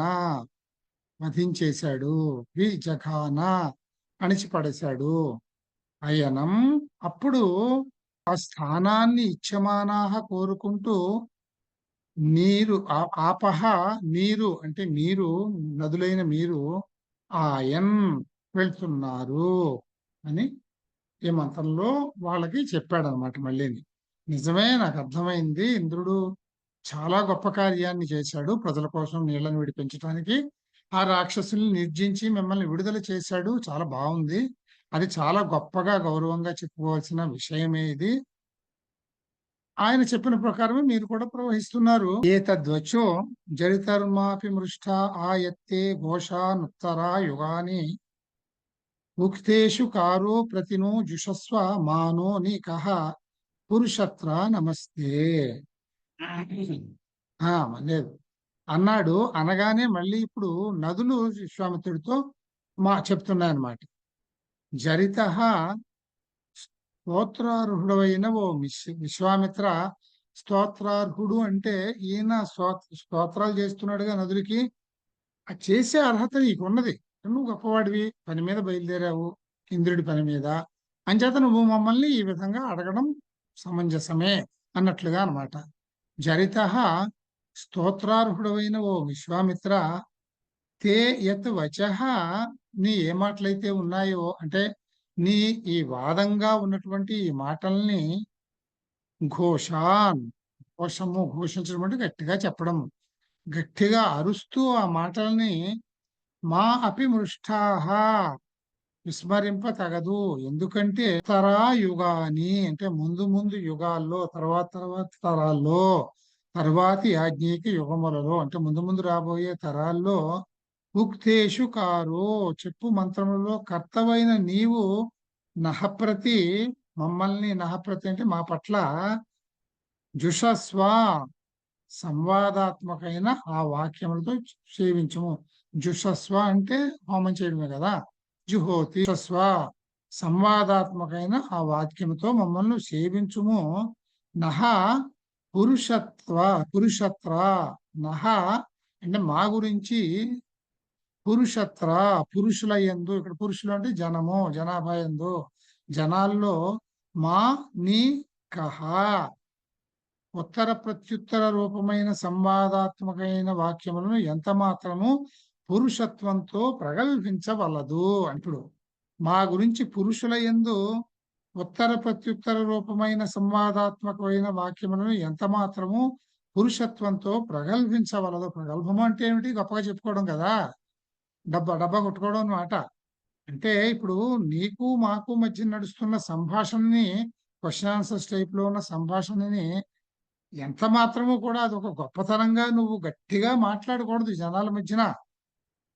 వధించేశాడు, విజఘాన అణిచిపడేశాడు. అయనం అప్పుడు ఆ స్థానాన్ని ఇచ్చమానాహ కోరుకుంటూ, నీరు ఆపహ నీరు అంటే మీరు, నదులైన మీరు, ఆయన్ వెళ్తున్నారు అని ఈ మంత్రంలో వాళ్ళకి చెప్పాడనమాట. మళ్ళీ నిజమే, నాకు అర్థమైంది, ఇంద్రుడు చాలా గొప్ప కార్యాన్ని చేశాడు ప్రజల కోసం, నీళ్లను విడిపించడానికి. ఆ రాక్షసుల్ని నిర్జించి మిమ్మల్ని విడుదల చేశాడు, చాలా బాగుంది, అది చాలా గొప్పగా గౌరవంగా చెప్పుకోవాల్సిన విషయమే ఇది. ఆయన చెప్పిన ప్రకారమే మీరు కూడా ప్రవహిస్తున్నారు. ఏతద్వచో జరితర్మాపి మృష్ట ఆయత్తే ఘోషానుత్తరా యుగాని ఉక్తేషు కారో ప్రతినో జుషస్వ మానో నీకః పురుషత్ర నమస్తే లేదు అన్నాడు. అనగానే మళ్ళీ ఇప్పుడు నదులు విశ్వామిత్రుడితో చెప్తున్నాయన్నమాట. జరిత స్తోత్రార్హుడైన ఓ విశ్వామిత్ర, స్తోత్రార్హుడు అంటే ఈయన స్తోత్రాలు చేస్తున్నాడుగా నదులకి, ఆ చేసే అర్హత నీకున్నది, నువ్వు గొప్పవాడివి, పని మీద బయలుదేరావు, ఇంద్రుడి పని మీద, అంచేత నువ్వు మమ్మల్ని ఈ విధంగా అడగడం సమంజసమే అన్నట్లుగా అనమాట. జరిత స్తోత్రార్హుడైన ఓ విశ్వామిత్ర, తే యత్ వచః నీ ఏ మాటలైతే ఉన్నాయో, అంటే నీ ఈ వాదంగా ఉన్నటువంటి ఈ మాటల్ని, ఘోషాన్ ఘోషము, ఘోషించడం అంటే గట్టిగా చెప్పడం, గట్టిగా అరుస్తూ ఆ మాటల్ని, మా అపి మృష్టాహ విస్మరింప తగదు, ఎందుకంటే తరా యుగాని అంటే ముందు ముందు యుగాల్లో, తర్వాత తరాల్లో, తర్వాతి ఆజ్ఞకి యుగములలో అంటే ముందు ముందు రాబోయే తరాల్లో, ఉక్తేషు కారో చెప్పు మంత్రములలో కర్తవైన నీవు నహప్రతి మమ్మల్ని, నహప్రతి అంటే మా పట్ల, జుషస్వ సంవాదాత్మకమైన ఆ వాక్యములతో సేవించము. జుషస్వ అంటే హోమం చేయడమే కదా. జుహోతి జుషస్వ సంవాదాత్మకమైన ఆ వాక్యముతో మమ్మల్ని సేవించుము. నహ పురుషత్వ పురుషత్ర, నహ అంటే మా గురించి, పురుషత్ర పురుషుల యందు, ఇక్కడ పురుషులు అంటే జనము, జనాభా యందు, జనాల్లో మా నీ కహ ఉత్తర ప్రత్యుత్తర రూపమైన సంవాదాత్మకమైన వాక్యములను ఎంత మాత్రము పురుషత్వంతో ప్రగల్భించవలదు అంటుడు. మా గురించి పురుషుల యందు ఉత్తర ప్రత్యుత్తర రూపమైన సంవాదాత్మకమైన వాక్యములను ఎంత మాత్రము పురుషత్వంతో ప్రగల్భించవలదు. ప్రగల్భము అంటే ఏమిటి? గొప్పగా చెప్పుకోవడం కదా, డబ్బా డబ్బా కొట్టుకోవడం అన్నమాట. అంటే ఇప్పుడు నీకు మాకు మధ్య నడుస్తున్న సంభాషణని, క్వశ్చన్ ఆన్సర్స్ టైప్ లో ఉన్న సంభాషణని ఎంత మాత్రము కూడా అది ఒక గొప్పతనంగా నువ్వు గట్టిగా మాట్లాడకూడదు జనాల మధ్యన.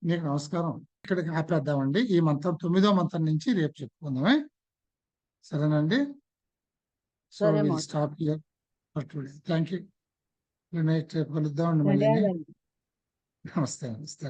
నీకు నమస్కారం. ఇక్కడికి ఆపేద్దామండి. ఈ మంత్రం 9వ మంత్రం నుంచి రేపు చెప్పుకుందామే. సరేనండి. సో సరే will master. Stop here for today. Thank you. Good night. రేపు కలుద్దామండి మళ్ళీ. ధన్యవాదాలు. నమస్తే. నమస్తే.